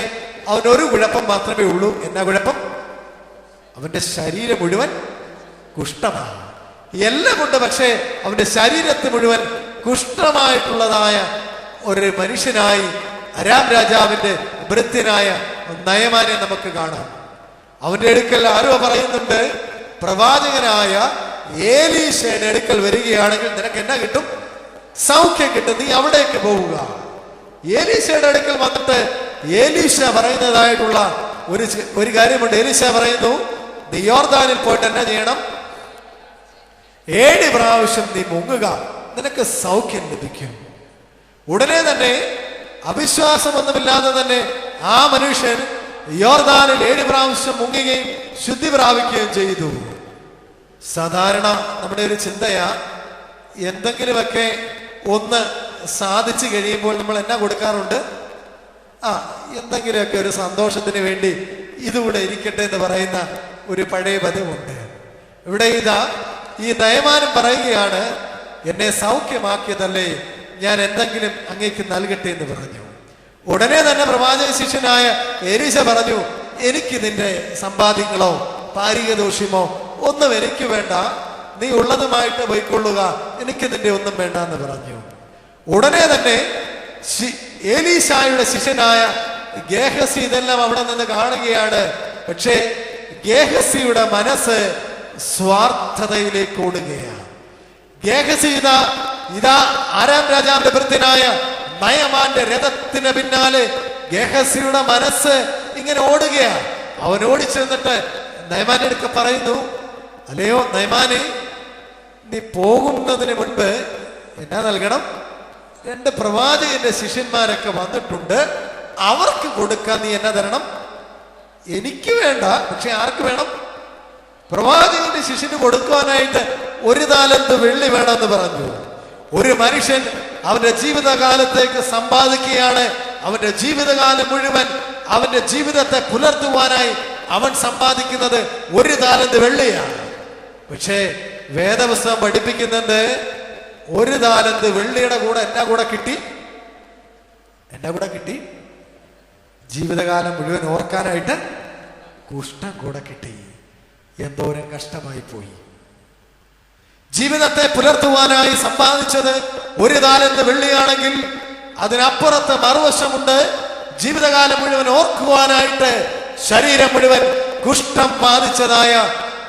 അവനൊരു കുഴപ്പം മാത്രമേ ഉള്ളൂ. എന്നാ കുഴപ്പം? അവന്റെ ശരീരം മുഴുവൻ കുഷ്ഠമാണ്. എല്ലാം ഉണ്ട്, പക്ഷേ അവന്റെ ശരീരത്തിൽ മുഴുവൻ കുഷ്ഠമായിട്ടുള്ളതായ ഒരു മനുഷ്യനായി അരാം രാജാവിന്റെ ഭൃത്യനായ നയമാനെ നമുക്ക് കാണാം. അവന്റെ അടുക്കൽ ആരോ പറയുന്നുണ്ട്, പ്രവാചകനായ ഏലീശയുടെ അടുക്കൽ വരികയാണെങ്കിൽ നിനക്ക് എന്നാ കിട്ടും? സൗഖ്യം കിട്ടും, നീ അവിടേക്ക് പോവുക. ഏലീശയുടെ അടുക്കൽ വന്നിട്ട് ഏലീശ പറയുന്നതായിട്ടുള്ള ഒരു കാര്യമുണ്ട്. ഏലീശ പറയുന്നു, നീ യോർദാനിൽ പോയിട്ട് എന്നാ ചെയ്യണം? 7 പ്രാവശ്യം നീ മുങ്ങുക, നിനക്ക് സൗഖ്യം ലഭിക്കും. ഉടനെ തന്നെ അവിശ്വാസമൊന്നുമില്ലാതെ തന്നെ ആ മനുഷ്യൻ യോർദാനിൽ 7 പ്രാവശ്യം മുങ്ങുകയും ശുദ്ധി പ്രാപിക്കുകയും ചെയ്തു. സാധാരണ നമ്മുടെ ഒരു ചിന്തയാ, എന്തെങ്കിലുമൊക്കെ ഒന്ന് സാധിച്ചു കഴിയുമ്പോൾ നമ്മൾ എന്നാ കൊടുക്കാറുണ്ട്? എന്തെങ്കിലുമൊക്കെ ഒരു സന്തോഷത്തിന് വേണ്ടി ഇതുകൂടെ ഇരിക്കട്ടെ എന്ന് പറയുന്ന ഒരു പഴയ പതിവുണ്ട്. ഇവിടെ ഈ നയമാനം പറയുകയാണ്, എന്നെ സൗഖ്യമാക്കിയതല്ലേ, ഞാൻ എന്തെങ്കിലും അങ്ങേക്ക് നൽകട്ടെ എന്ന് പറഞ്ഞു. ഉടനെ തന്നെ പ്രവാചക ശിഷ്യനായ എലീശ പറഞ്ഞു, എനിക്ക് നിന്റെ സമ്പാദ്യങ്ങളോ പാരികദോഷ്യമോ ഒന്നും എനിക്ക് വേണ്ട, നീ ഉള്ളതുമായിട്ട് പോയിക്കൊള്ളുക, എനിക്ക് നിന്റെ ഒന്നും വേണ്ട എന്ന് പറഞ്ഞു. ഉടനെ തന്നെ എലീശായുടെ ശിഷ്യനായ ഗേഹസി ഇതെല്ലാം അവിടെ നിന്ന് കാണുകയാണ്. പക്ഷേ ഗേഹസിയുടെ മനസ്സ് സ്വാർത്ഥതയിലേക്ക് ഓടുകയാണ്. ഗേഹസി ഇതാ ആരാം രാജാവിന്റെ ഭൃത്യനായ നയമാന്റെ രഥത്തിന് പിന്നാലെ ഗേഹസിയുടെ മനസ്സ് ഇങ്ങനെ ഓടുകയാണ്. അവൻ ഓടിച്ചെന്നിട്ട് നയമാന്റെ അടുക്ക പറയുന്നു, അല്ലയോ നയമാനെ, നീ പോകുന്നതിന് മുൻപ് എന്നാ നൽകണം? 2 പ്രവാചകന്റെ ശിഷ്യന്മാരൊക്കെ വന്നിട്ടുണ്ട്, അവർക്ക് കൊടുക്കാൻ നീ എന്നാ തരണം? എനിക്ക് വേണ്ട, പക്ഷെ ആർക്ക് വേണം? പ്രവാചകന്റെ ശിഷ്യന് കൊടുക്കുവാനായിട്ട് 1 താലന്ത് വെള്ളി വേണമെന്ന് പറഞ്ഞു. ഒരു മനുഷ്യൻ അവന്റെ ജീവിതകാലത്തേക്ക് സമ്പാദിക്കുകയാണ്. അവന്റെ ജീവിതകാലം മുഴുവൻ അവന്റെ ജീവിതത്തെ പുലർത്തുവാനായി അവൻ സമ്പാദിക്കുന്നത് 1 താലന്ത് വെള്ളിയാണ്. പക്ഷേ വേദപുസ്തകം പഠിപ്പിക്കുന്നത് 1 താലന്ത് വെള്ളിയുടെ കൂടെ എന്നാ കൂടെ കിട്ടി? ജീവിതകാലം മുഴുവൻ ഓർക്കാനായിട്ട് കുഷ്ഠം കൂടെ കിട്ടി. എന്തോരം കഷ്ടമായി പോയി. ജീവിതത്തെ പുലർത്തുവാനായി സമ്പാദിച്ചത് 1 താലന്ത് വെള്ളിയാണെങ്കിൽ അതിനപ്പുറത്ത് മറുവശമുണ്ട്. ജീവിതകാലം മുഴുവൻ ഓർക്കുവാനായിട്ട് ശരീരം മുഴുവൻ കുഷ്ഠം ബാധിച്ചതായ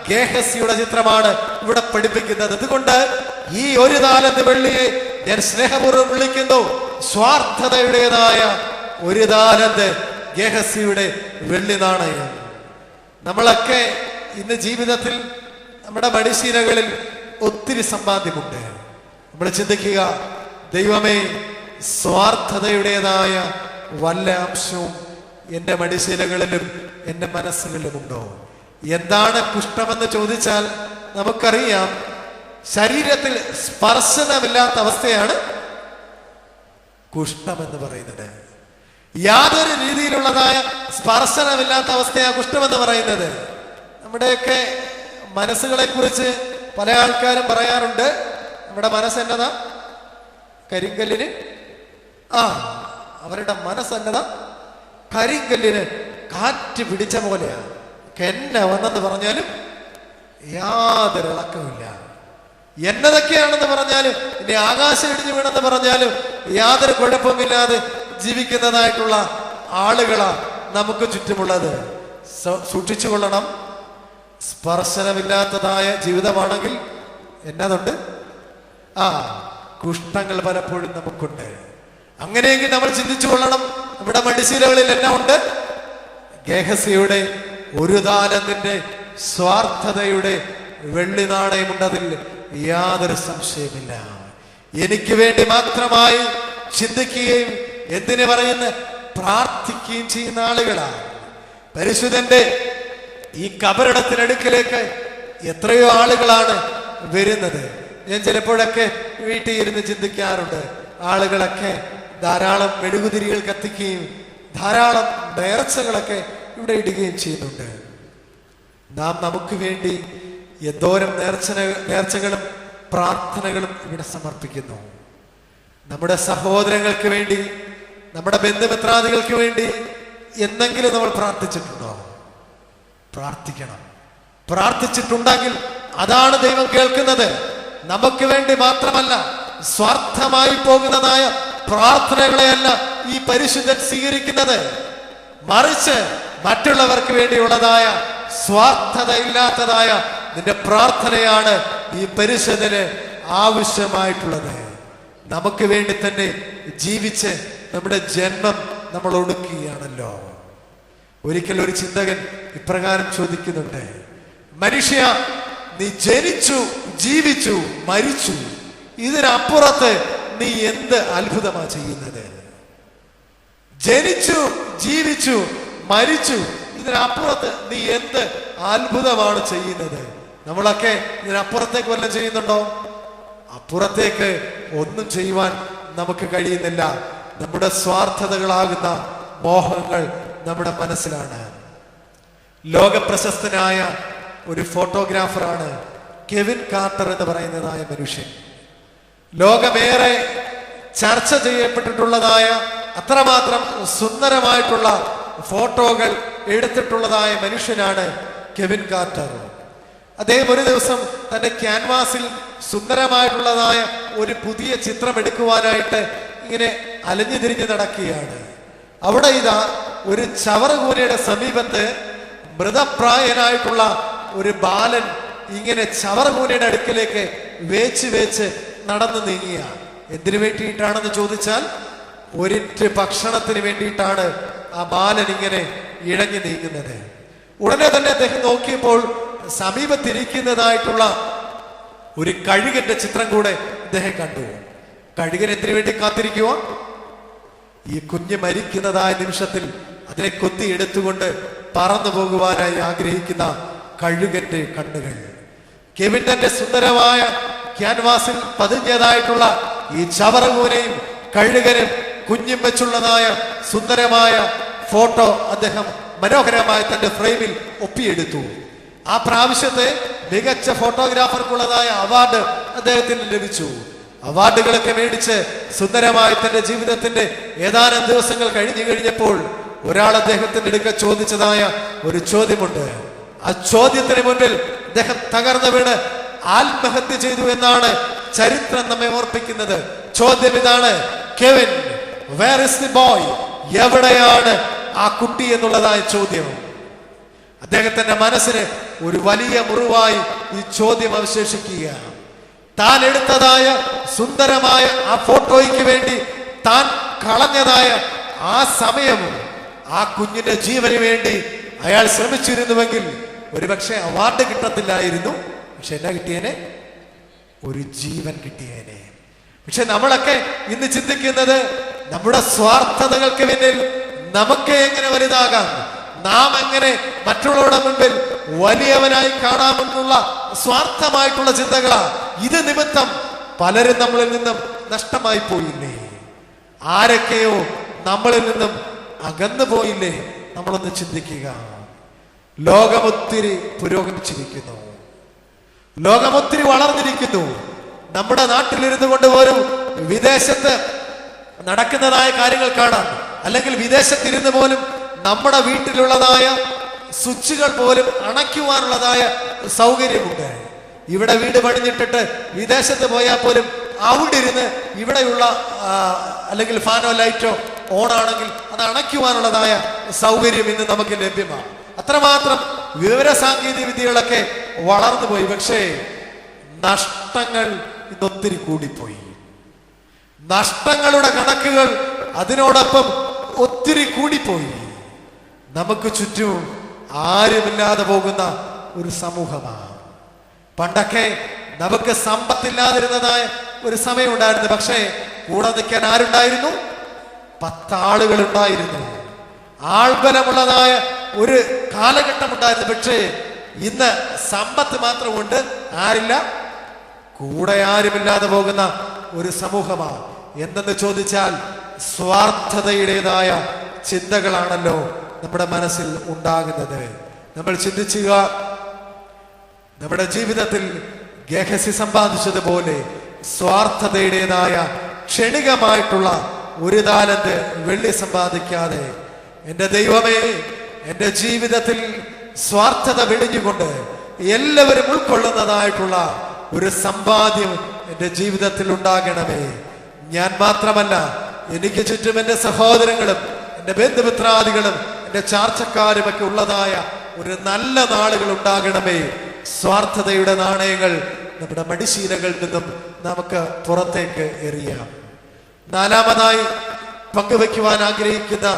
ഗേഹസിയുടെ ചിത്രമാണ് ഇവിടെ പഠിപ്പിക്കുന്നത്. അതുകൊണ്ട് ഈ 1 താലന്ത് വെള്ളിയെ ഞാൻ സ്നേഹപൂർവ്വം വിളിക്കുന്നു സ്വാർത്ഥതയുടേതായ 1 താലന്ത് ഗേഹസിയുടെ വെള്ളി നാണയം. നമ്മളൊക്കെ ഇന്ന് ജീവിതത്തിൽ നമ്മുടെ മടിശീലകളിൽ ഒത്തിരി സമ്പാദ്യമുണ്ട്. നമ്മൾ ചിന്തിക്കുക, ദൈവമേ, സ്വാർത്ഥതയുടേതായ വല്ല അംശവും എൻ്റെ മടിശീലകളിലും എൻ്റെ മനസ്സിലുമുണ്ടോ? എന്താണ് കുഷ്ഠമെന്ന് ചോദിച്ചാൽ നമുക്കറിയാം, ശരീരത്തിൽ സ്പർശനമില്ലാത്ത അവസ്ഥയാണ് കുഷ്ഠമെന്ന് പറയുന്നത്. യാതൊരു രീതിയിലുള്ളതായ സ്പർശനമില്ലാത്ത അവസ്ഥയാണ് കുഷ്ഠമെന്ന് പറയുന്നത്. നമ്മുടെയൊക്കെ മനസ്സുകളെ കുറിച്ച് പല ആൾക്കാരും പറയാറുണ്ട്, നമ്മുടെ മനസ്സെന്നതാ കരിങ്കല്ലിന് അവരുടെ മനസ്സെന്നതാ കരിങ്കല്ലിന് കാറ്റ് പിടിച്ച പോലെയാണ്. എന്നെ വന്നെന്ന് പറഞ്ഞാലും യാതൊരു ഇളക്കമില്ല. എന്നതൊക്കെയാണെന്ന് പറഞ്ഞാലും ഇനി ആകാശം ഇടിഞ്ഞു വീണെന്ന് പറഞ്ഞാലും യാതൊരു കുഴപ്പമില്ലാതെ ജീവിക്കുന്നതായിട്ടുള്ള ആളുകളാ നമുക്ക് ചുറ്റുമുള്ളത്. സൂക്ഷിച്ചു കൊള്ളണം. സ്പർശനമില്ലാത്തതായ ജീവിതമാണെങ്കിൽ എന്നതുണ്ട്, കുഷ്ഠങ്ങൾ പലപ്പോഴും നമുക്കുണ്ട്. അങ്ങനെയെങ്കിൽ നമ്മൾ ചിന്തിച്ചു കൊള്ളണം, നമ്മുടെ മടിശീലകളിൽ എന്നാ ഉണ്ട്? ഗേഹസിയുടെ 1 താലന്തിന്റെ സ്വാർത്ഥതയുടെ വെള്ളി നാണയമുണ്ടതിൽ യാതൊരു സംശയമില്ല. എനിക്ക് വേണ്ടി മാത്രമായി ചിന്തിക്കുകയും എന്തിനു പറയുന്ന പ്രാർത്ഥിക്കുകയും ചെയ്യുന്ന ആളുകളാണ്. പരിശുദ്ധന്റെ ഈ കബറിടത്തിനടുക്കിലേക്ക് എത്രയോ ആളുകളാണ് വരുന്നത്. ഞാൻ ചിലപ്പോഴൊക്കെ വീട്ടിൽ ഇരുന്ന് ചിന്തിക്കാറുണ്ട്, ആളുകളൊക്കെ ധാരാളം മെഴുകുതിരികൾ കത്തിക്കുകയും ധാരാളം നേർച്ചകളൊക്കെ ഇവിടെ ഇടുകയും ചെയ്യുന്നുണ്ട്. നാം നമുക്ക് വേണ്ടി എന്തോരം നേർച്ചകളും പ്രാർത്ഥനകളും ഇവിടെ സമർപ്പിക്കുന്നു. നമ്മുടെ സഹോദരങ്ങൾക്ക് വേണ്ടി, നമ്മുടെ ബന്ധുമിത്രാദികൾക്ക് വേണ്ടി എന്തെങ്കിലും നമ്മൾ പ്രാർത്ഥിച്ചിട്ടുണ്ടോ? പ്രാർത്ഥിക്കണം. പ്രാർത്ഥിച്ചിട്ടുണ്ടെങ്കിൽ അതാണ് ദൈവം കേൾക്കുന്നത്. നമുക്ക് വേണ്ടി മാത്രമല്ല, സ്വാർത്ഥമായി പോകുന്നതായ പ്രാർത്ഥനകളെയല്ല ഈ പരിശുദ്ധൻ സ്വീകരിക്കുന്നത്. മറിച്ച് മറ്റുള്ളവർക്ക് വേണ്ടിയുള്ളതായ സ്വാർത്ഥത ഇല്ലാത്തതായ നിന്റെ പ്രാർത്ഥനയാണ് ഈ പരിശുദ്ധന് ആവശ്യമായിട്ടുള്ളത്. നമുക്ക് വേണ്ടി തന്നെ ജീവിച്ച് നമ്മുടെ ജന്മം നമ്മൾ ഒടുക്കുകയാണല്ലോ. ഒരിക്കൽ ഒരു ചിന്തകൻ ഇപ്രകാരം ചോദിക്കുന്നുണ്ട്: മനുഷ്യ, നീ ജനിച്ചു, ജീവിച്ചു, മരിച്ചു, ഇതിനപ്പുറത്ത് നീ എന്ത് അത്ഭുതമാ ചെയ്യുന്നത്? ജനിച്ചു, ജീവിച്ചു, മരിച്ചു, ഇതിനപ്പുറത്ത് നീ എന്ത് അത്ഭുതമാണ് ചെയ്യുന്നത്? നമ്മളൊക്കെ ഇതിനപ്പുറത്തേക്ക് വല്ലതും ചെയ്യുന്നുണ്ടോ? അപ്പുറത്തേക്ക് ഒന്നും ചെയ്യുവാൻ നമുക്ക് കഴിയുന്നില്ല. നമ്മുടെ സ്വാർത്ഥതകളാകുന്ന മോഹങ്ങൾ നമ്മുടെ മനസ്സിലാണ്. ലോക പ്രശസ്തനായ ഒരു ഫോട്ടോഗ്രാഫറാണ് കെവിൻ കാർട്ടർ എന്ന് പറയുന്നതായ മനുഷ്യൻ. ലോകമേറെ ചർച്ച ചെയ്യപ്പെട്ടിട്ടുള്ളതായ, അത്രമാത്രം സുന്ദരമായിട്ടുള്ള ഫോട്ടോകൾ എടുത്തിട്ടുള്ളതായ മനുഷ്യനാണ് കെവിൻ കാർട്ടർ. അദ്ദേഹം ഒരു ദിവസം തന്റെ ക്യാൻവാസിൽ സുന്ദരമായിട്ടുള്ളതായ ഒരു പുതിയ ചിത്രം എടുക്കുവാനായിട്ട് ഇങ്ങനെ അലഞ്ഞു തിരിഞ്ഞ് നടക്കുകയാണ്. അവിടെ ഇതാ ഒരു ചവറുകൂനയുടെ സമീപത്ത് മൃതപ്രായനായിട്ടുള്ള ഒരു ബാലൻ ഇങ്ങനെ ചവറുകൂനയുടെ അടുക്കിലേക്ക് വേച്ച് നടന്നു നീങ്ങിയ. എന്തിനു വേണ്ടിയിട്ടാണെന്ന് ചോദിച്ചാൽ, ഒരിറ്റ് ഭക്ഷണത്തിന് വേണ്ടിയിട്ടാണ് ആ ബാലൻ ഇങ്ങനെ ഇഴഞ്ഞു നീങ്ങുന്നത്. ഉടനെ തന്നെ അദ്ദേഹം നോക്കിയപ്പോൾ സമീപത്തിരിക്കുന്നതായിട്ടുള്ള ഒരു കഴുകന്റെ ചിത്രം കൂടെ അദ്ദേഹം കണ്ടു. കഴുകൻ എന്തിനു വേണ്ടി കാത്തിരിക്കുക? ഈ കുഞ്ഞ് മരിക്കുന്നതായ നിമിഷത്തിൽ അതിനെ കൊത്തി എടുത്തുകൊണ്ട് പറന്നു പോകുവാനായി ആഗ്രഹിക്കുന്ന കഴുകന്റെ കണ്ണുകൾ. കെവിൻ തന്റെ സുന്ദരമായ ക്യാൻവാസിൽ പതിഞ്ഞതായിട്ടുള്ള ഈ ചവറകൂനയും കഴുകനും കുഞ്ഞും വെച്ചുള്ളതായ സുന്ദരമായ ഫോട്ടോ അദ്ദേഹം മനോഹരമായി തന്റെ ഫ്രെയിമിൽ ഒപ്പിയെടുത്തു. ആ പ്രാവശ്യത്തെ മികച്ച ഫോട്ടോഗ്രാഫർക്കുള്ളതായ അവാർഡ് അദ്ദേഹത്തിന് ലഭിച്ചു. അവാർഡുകളൊക്കെ മേടിച്ച് സുന്ദരമായി തന്റെ ജീവിതത്തിന്റെ ഏതാനും ദിവസങ്ങൾ കഴിഞ്ഞപ്പോൾ ഒരാൾ അദ്ദേഹത്തിന്റെ അടുക്ക ചോദിച്ചതായ ഒരു ചോദ്യമുണ്ട്. ആ ചോദ്യത്തിന് മുന്നിൽ അദ്ദേഹം തകർന്നു വീണ് ആത്മഹത്യ ചെയ്തു എന്നാണ് ചരിത്രം നമ്മെ ഓർപ്പിക്കുന്നത്. ചോദ്യം ഇതാണ്: Kevin, where is the boy? എവിടെയാണ് ആ കുട്ടി എന്നുള്ളതായ ചോദ്യം. അദ്ദേഹത്തിന്റെ മനസ്സിന് ഒരു വലിയ മുറിവായി ഈ ചോദ്യം അവശേഷിക്കുകയാണ്. താൻ എടുത്തതായ സുന്ദരമായ ആ ഫോട്ടോയ്ക്ക് വേണ്ടി താൻ കളഞ്ഞതായ ആ സമയവും ആ കുഞ്ഞിന്റെ ജീവന് വേണ്ടി അയാൾ ശ്രമിച്ചിരുന്നുവെങ്കിൽ ഒരുപക്ഷെ അവാർഡ് കിട്ടത്തില്ലായിരുന്നു. പക്ഷെ എന്നാ കിട്ടിയേനെ? ഒരു ജീവൻ കിട്ടിയേനെ. പക്ഷെ നമ്മളൊക്കെ ഇന്ന് ചിന്തിക്കുന്നത് നമ്മുടെ സ്വാർത്ഥതകൾക്ക് പിന്നിൽ നമുക്ക് എങ്ങനെ വലുതാകാം, നാം എങ്ങനെ മറ്റുള്ളവരുടെ മുൻപിൽ വലിയവനായി കാണാമെന്നുള്ള സ്വാർത്ഥമായിട്ടുള്ള ചിന്തകളാ. ഇത് നിമിത്തം പലരും നമ്മളിൽ നിന്നും നഷ്ടമായി പോയില്ലേ? ആരൊക്കെയോ നമ്മളിൽ നിന്നും അകന്നു പോയില്ലേ? നമ്മളൊന്ന് ചിന്തിക്കുക. ലോകമൊത്തിരി പുരോഗമിച്ചിരിക്കുന്നു, ലോകമൊത്തിരി വളർന്നിരിക്കുന്നു. നമ്മുടെ നാട്ടിലിരുന്നു കൊണ്ട് പോലും വിദേശത്ത് നടക്കുന്നതായ കാര്യങ്ങൾ കാണാം. അല്ലെങ്കിൽ വിദേശത്തിരുന്ന് പോലും നമ്മുടെ വീട്ടിലുള്ളതായ സ്വിച്ചുകൾ പോലും അണയ്ക്കുവാനുള്ളതായ സൗകര്യമുണ്ട്. ഇവിടെ വീട് പണിഞ്ഞിട്ടിട്ട് വിദേശത്ത് പോയാൽ പോലും അവിടെ ഇരുന്ന് ഇവിടെയുള്ള അല്ലെങ്കിൽ ഫാനോ ലൈറ്റോ ഓണാണെങ്കിൽ അത് അണയ്ക്കുവാനുള്ളതായ സൗകര്യം ഇന്ന് നമുക്ക് ലഭ്യമാണ്. അത്രമാത്രം വിവര സാങ്കേതിക വിദ്യകളൊക്കെ വളർന്നു പോയി. പക്ഷേ നഷ്ടങ്ങൾ ഇന്നൊത്തിരി കൂടിപ്പോയി. നഷ്ടങ്ങളുടെ കണക്കുകൾ അതിനോടൊപ്പം ഒത്തിരി കൂടിപ്പോയി. നമുക്ക് ചുറ്റും ആരുമില്ലാതെ പോകുന്ന ഒരു സമൂഹമാണ്. പണ്ടൊക്കെ നമുക്ക് സമ്പത്തില്ലാതിരുന്നതായ ഒരു സമയം ഉണ്ടായിരുന്നു. പക്ഷേ കൂടെ നിൽക്കാൻ ആരുണ്ടായിരുന്നു? 10 ആളുകൾ ഉണ്ടായിരുന്നു. ആൾബലമുള്ളതായ ഒരു കാലഘട്ടം ഉണ്ടായിരുന്നു. പക്ഷേ ഇന്ന് സമ്പത്ത് മാത്രമുണ്ട്, ആരില്ല, കൂടെ ആരുമില്ലാതെ പോകുന്ന ഒരു സമൂഹമാണ്. എന്തെന്ന് ചോദിച്ചാൽ സ്വാർത്ഥതയുടേതായ ചിന്തകളാണല്ലോ നമ്മുടെ മനസ്സിൽ ഉണ്ടാകുന്നത്. നമ്മൾ ചിന്തിച്ചുക, നമ്മുടെ ജീവിതത്തിൽ ഗേഹസി സമ്പാദിച്ചതുപോലെ സ്വാർത്ഥതയുടേതായ ക്ഷണികമായിട്ടുള്ള ഒരു താലന്ത് വെള്ളി സമ്പാദിക്കാതെ, എൻ്റെ ദൈവമേ, എൻ്റെ ജീവിതത്തിൽ സ്വാർത്ഥത വെടിഞ്ഞുകൊണ്ട് എല്ലാവരും ഉൾക്കൊള്ളുന്നതായിട്ടുള്ള ഒരു സമ്പാദ്യം എൻ്റെ ജീവിതത്തിൽ ഉണ്ടാകണമേ. ഞാൻ മാത്രമല്ല, എനിക്ക് ചുറ്റും എൻ്റെ സഹോദരങ്ങളും എൻ്റെ ബന്ധുമിത്രാദികളും എൻ്റെ ചാർച്ചക്കാരും ഒക്കെ ഉള്ളതായ ഒരു നല്ല നാളുകൾ ഉണ്ടാകണമേ. സ്വാർത്ഥതയുടെ നാണയങ്ങൾ നമ്മുടെ മടിശീലകളിൽ നിന്നും നമുക്ക് പുറത്തേക്ക് എറിയാം. നാലാമതായി പങ്കുവെക്കുവാൻ ആഗ്രഹിക്കുന്ന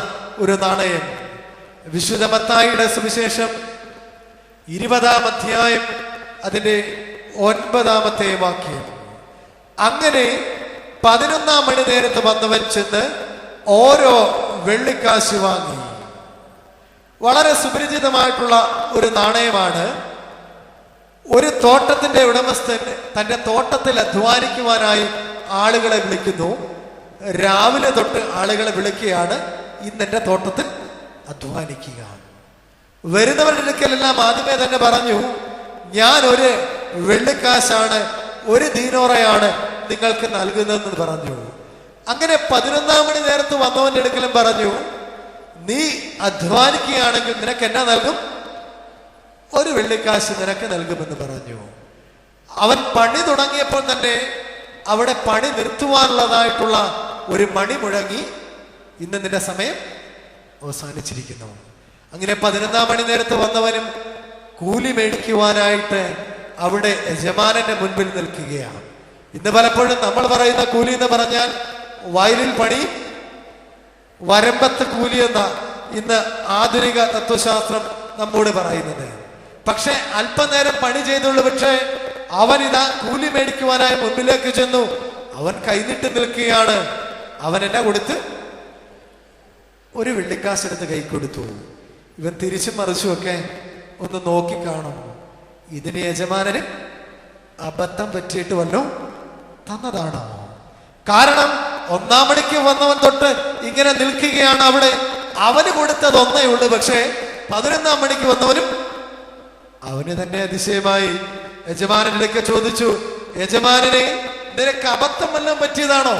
ഒരു നാണയം വിശുദ്ധ മത്തായിയുടെ സുവിശേഷം 20-ാം അധ്യായം അതിന്റെ 9-ാമത്തെ വാക്യം. അങ്ങനെ 11-ാം മണി നേരത്ത് വന്നവൻ ചെന്ന് ഓരോ വെള്ളിക്കാശ് വാങ്ങി. വളരെ സുപരിചിതമായിട്ടുള്ള ഒരു നാണയമാണ്. ഒരു തോട്ടത്തിന്റെ ഉടമസ്ഥൻ തന്റെ തോട്ടത്തിൽ അധ്വാനിക്കുവാനായി ആളുകളെ വിളിക്കുന്നു. രാവിലെ തൊട്ട് ആളുകളെ വിളിക്കുകയാണ്, ഇന്നെന്റെ തോട്ടത്തിൽ അധ്വാനിക്കുക. വരുന്നവരുടെ അടുക്കലെല്ലാം ആദ്യമേ തന്നെ പറഞ്ഞു, ഞാൻ ഒരു വെള്ളിക്കാശാണ്, ഒരു ദീനോറയാണ് നിങ്ങൾക്ക് നൽകുന്നതെന്ന് പറഞ്ഞു. അങ്ങനെ 11-ാം മണി നേരത്ത് വന്നവന്റെ അടുക്കലും പറഞ്ഞു, നീ അധ്വാനിക്കുകയാണെങ്കിൽ നിനക്ക് എന്നാ നൽകും? ഒരു വെള്ളിക്കാശ് നിനക്ക് നൽകുമെന്ന് പറഞ്ഞു. അവൻ പണി തുടങ്ങിയപ്പോൾ തന്നെ അവിടെ പണി നിർത്തുവാനുള്ളതായിട്ടുള്ള ഒരു മണി മുഴങ്ങി, ഇന്ന് നിന്റെ സമയം അവസാനിച്ചിരിക്കുന്നു. അങ്ങനെ 11-ാം മണി നേരത്ത് വന്നവനും കൂലി മേടിക്കുവാനായിട്ട് അവിടെ യജമാനന്റെ മുൻപിൽ നിൽക്കുകയാണ്. ഇന്ന് പലപ്പോഴും നമ്മൾ പറയുന്ന കൂലി എന്ന് പറഞ്ഞാൽ വയലിൽ പണി, വരമ്പത്ത് കൂലി എന്ന ഇന്ന് ആധുനിക തത്വശാസ്ത്രം നമ്മോട് പറയുന്നത്. പക്ഷെ അല്പനേരം പണി ചെയ്തുള്ളൂ, പക്ഷേ അവൻ ഇതാ കൂലി മേടിക്കുവാനായി മുൻപിലേക്ക് ചെന്നു. അവൻ കൈനിട്ട് നിൽക്കുകയാണ്. അവൻ എന്നെ കൊടുത്ത് ഒരു വെള്ളിക്കാശെടുത്ത് കൈ കൊടുത്തു. ഇവൻ തിരിച്ചും മറിച്ചുമൊക്കെ ഒന്ന് നോക്കിക്കാണും, ഇതിന് യജമാനന് അബദ്ധം പറ്റിയിട്ട് വല്ലോ തന്നതാണോ? കാരണം 1-ാം മണിക്ക് വന്നവൻ തൊട്ട് ഇങ്ങനെ നിൽക്കുകയാണ് അവിടെ. അവന് കൊടുത്തത് ഒന്നേ ഉള്ളൂ, പക്ഷേ 11-ാം മണിക്ക് വന്നവനും അവന് തന്നെ അതിശയമായി. യജമാനനിലേക്ക് ചോദിച്ചു, യജമാനനെ, നിനക്ക് അബദ്ധം വല്ലതും പറ്റിയതാണോ?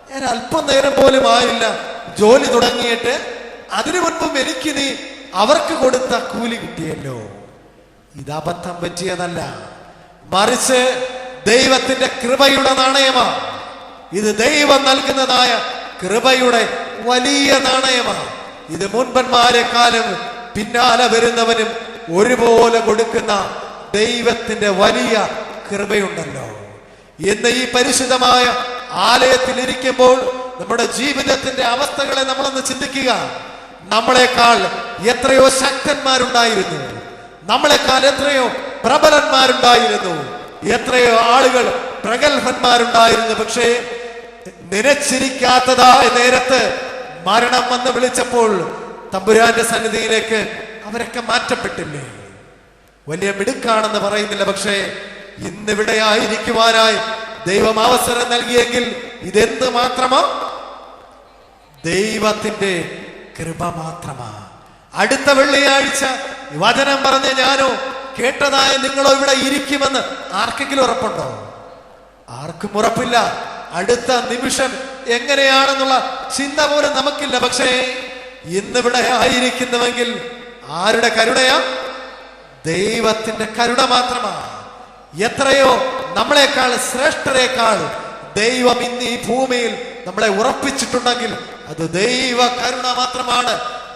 ഞാൻ അല്പം നേരം പോലും ആയില്ല ജോലി തുടങ്ങിയിട്ട്, അതിനു മുൻപും എനിക്ക് നീ അവർക്ക് കൊടുത്ത കൂലി കിട്ടിയല്ലോ. ഇത് അബദ്ധം പറ്റിയതല്ല, മറിച്ച് ദൈവത്തിന്റെ കൃപയുടെ നാണയമാണ്. ഇത് ദൈവം നൽകുന്നതായ കൃപയുടെ വലിയ നാണയമാണ്. ഇത് മുൻപന്മാരെക്കാളും പിന്നാലെ വരുന്നവനും ഒരുപോലെ കൊടുക്കുന്ന ദൈവത്തിന്റെ വലിയ കൃപയുണ്ടല്ലോ. ഇന്ന് ഈ പരിശുദ്ധമായ ആലയത്തിൽ ഇരിക്കുമ്പോൾ നമ്മുടെ ജീവിതത്തിന്റെ അവസ്ഥകളെ നമ്മളൊന്ന് ചിന്തിക്കുക. നമ്മളെക്കാൾ എത്രയോ ശക്തന്മാരുണ്ടായിരുന്നു, നമ്മളെക്കാൾ എത്രയോ പ്രബലന്മാരുണ്ടായിരുന്നു, എത്രയോ ആളുകൾ പ്രഗത്ഭന്മാരുണ്ടായിരുന്നു. പക്ഷേ നിലച്ചിരിക്കാത്തതായ നേരത്ത് മരണം വന്ന് വിളിച്ചപ്പോൾ തമ്പുരാന്റെ സന്നിധിയിലേക്ക് അവരൊക്കെ മാറ്റപ്പെട്ടില്ലേ? വലിയ മിടുക്കാണെന്ന് പറയുന്നില്ല, പക്ഷേ ഇന്നിവിടെ ആയിരിക്കുവാനായി ദൈവം അവസരം നൽകിയെങ്കിൽ ഇതെന്ത് മാത്രമാ? ദൈവത്തിന്റെ കൃപ മാത്രമാ. അടുത്ത വെള്ളിയാഴ്ച വചനം പറഞ്ഞ ഞാനോ കേട്ടതായ നിങ്ങളോ ഇവിടെ ഇരിക്കുമെന്ന് ആർക്കെങ്കിലും ഉറപ്പുണ്ടോ? ആർക്കും ഉറപ്പില്ല. അടുത്ത നിമിഷം എങ്ങനെയാണെന്നുള്ള ചിന്ത പോലും നമുക്കില്ല. പക്ഷേ ഇന്നിവിടെ ആയിരിക്കുന്നുവെങ്കിൽ ആരുടെ കരുണയാ? ദൈവത്തിന്റെ കരുണ മാത്രമാ. എത്രയോ നമ്മളെക്കാൾ ശ്രേഷ്ഠരെക്കാൾ ദൈവം ഇന്ന് ഈ ഭൂമിയിൽ നമ്മളെ ഉറപ്പിച്ചിട്ടുണ്ടെങ്കിൽ അത് ദൈവ കരുണ മാത്രമാണ്,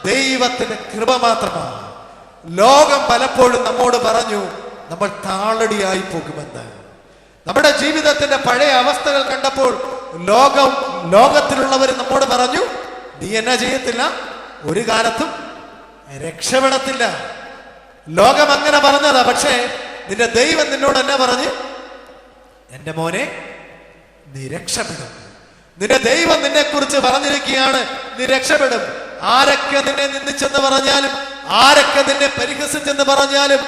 ദൈവത്തിന്റെ കൃപ മാത്രമാണ്. ലോകം പലപ്പോഴും നമ്മോട് പറഞ്ഞു നമ്മൾ താളടിയായി പോകുമെന്ന്. നമ്മുടെ ജീവിതത്തിന്റെ പഴയ അവസ്ഥകൾ കണ്ടപ്പോൾ ലോകത്തിലുള്ളവർ നമ്മോട് പറഞ്ഞു, നീ എന്നാ ചെയ്യത്തില്ല, ഒരു കാലത്തും രക്ഷപ്പെടത്തില്ല. ലോകം അങ്ങനെ പറഞ്ഞതാ. പക്ഷേ നിന്റെ ദൈവം നിന്നോട് എന്നാ പറഞ്ഞ്? എന്റെ മോനെ, നീ രക്ഷപ്പെടും. നിന്റെ ദൈവം നിന്നെ കുറിച്ച് പറഞ്ഞിരിക്കുകയാണ്, നീ രക്ഷപ്പെടും. ആരൊക്കെ നിന്നെ നിന്ദിച്ചെന്ന് പറഞ്ഞാലും, ആരൊക്കെ നിന്നെ പരിഹസിച്ചെന്ന് പറഞ്ഞാലും,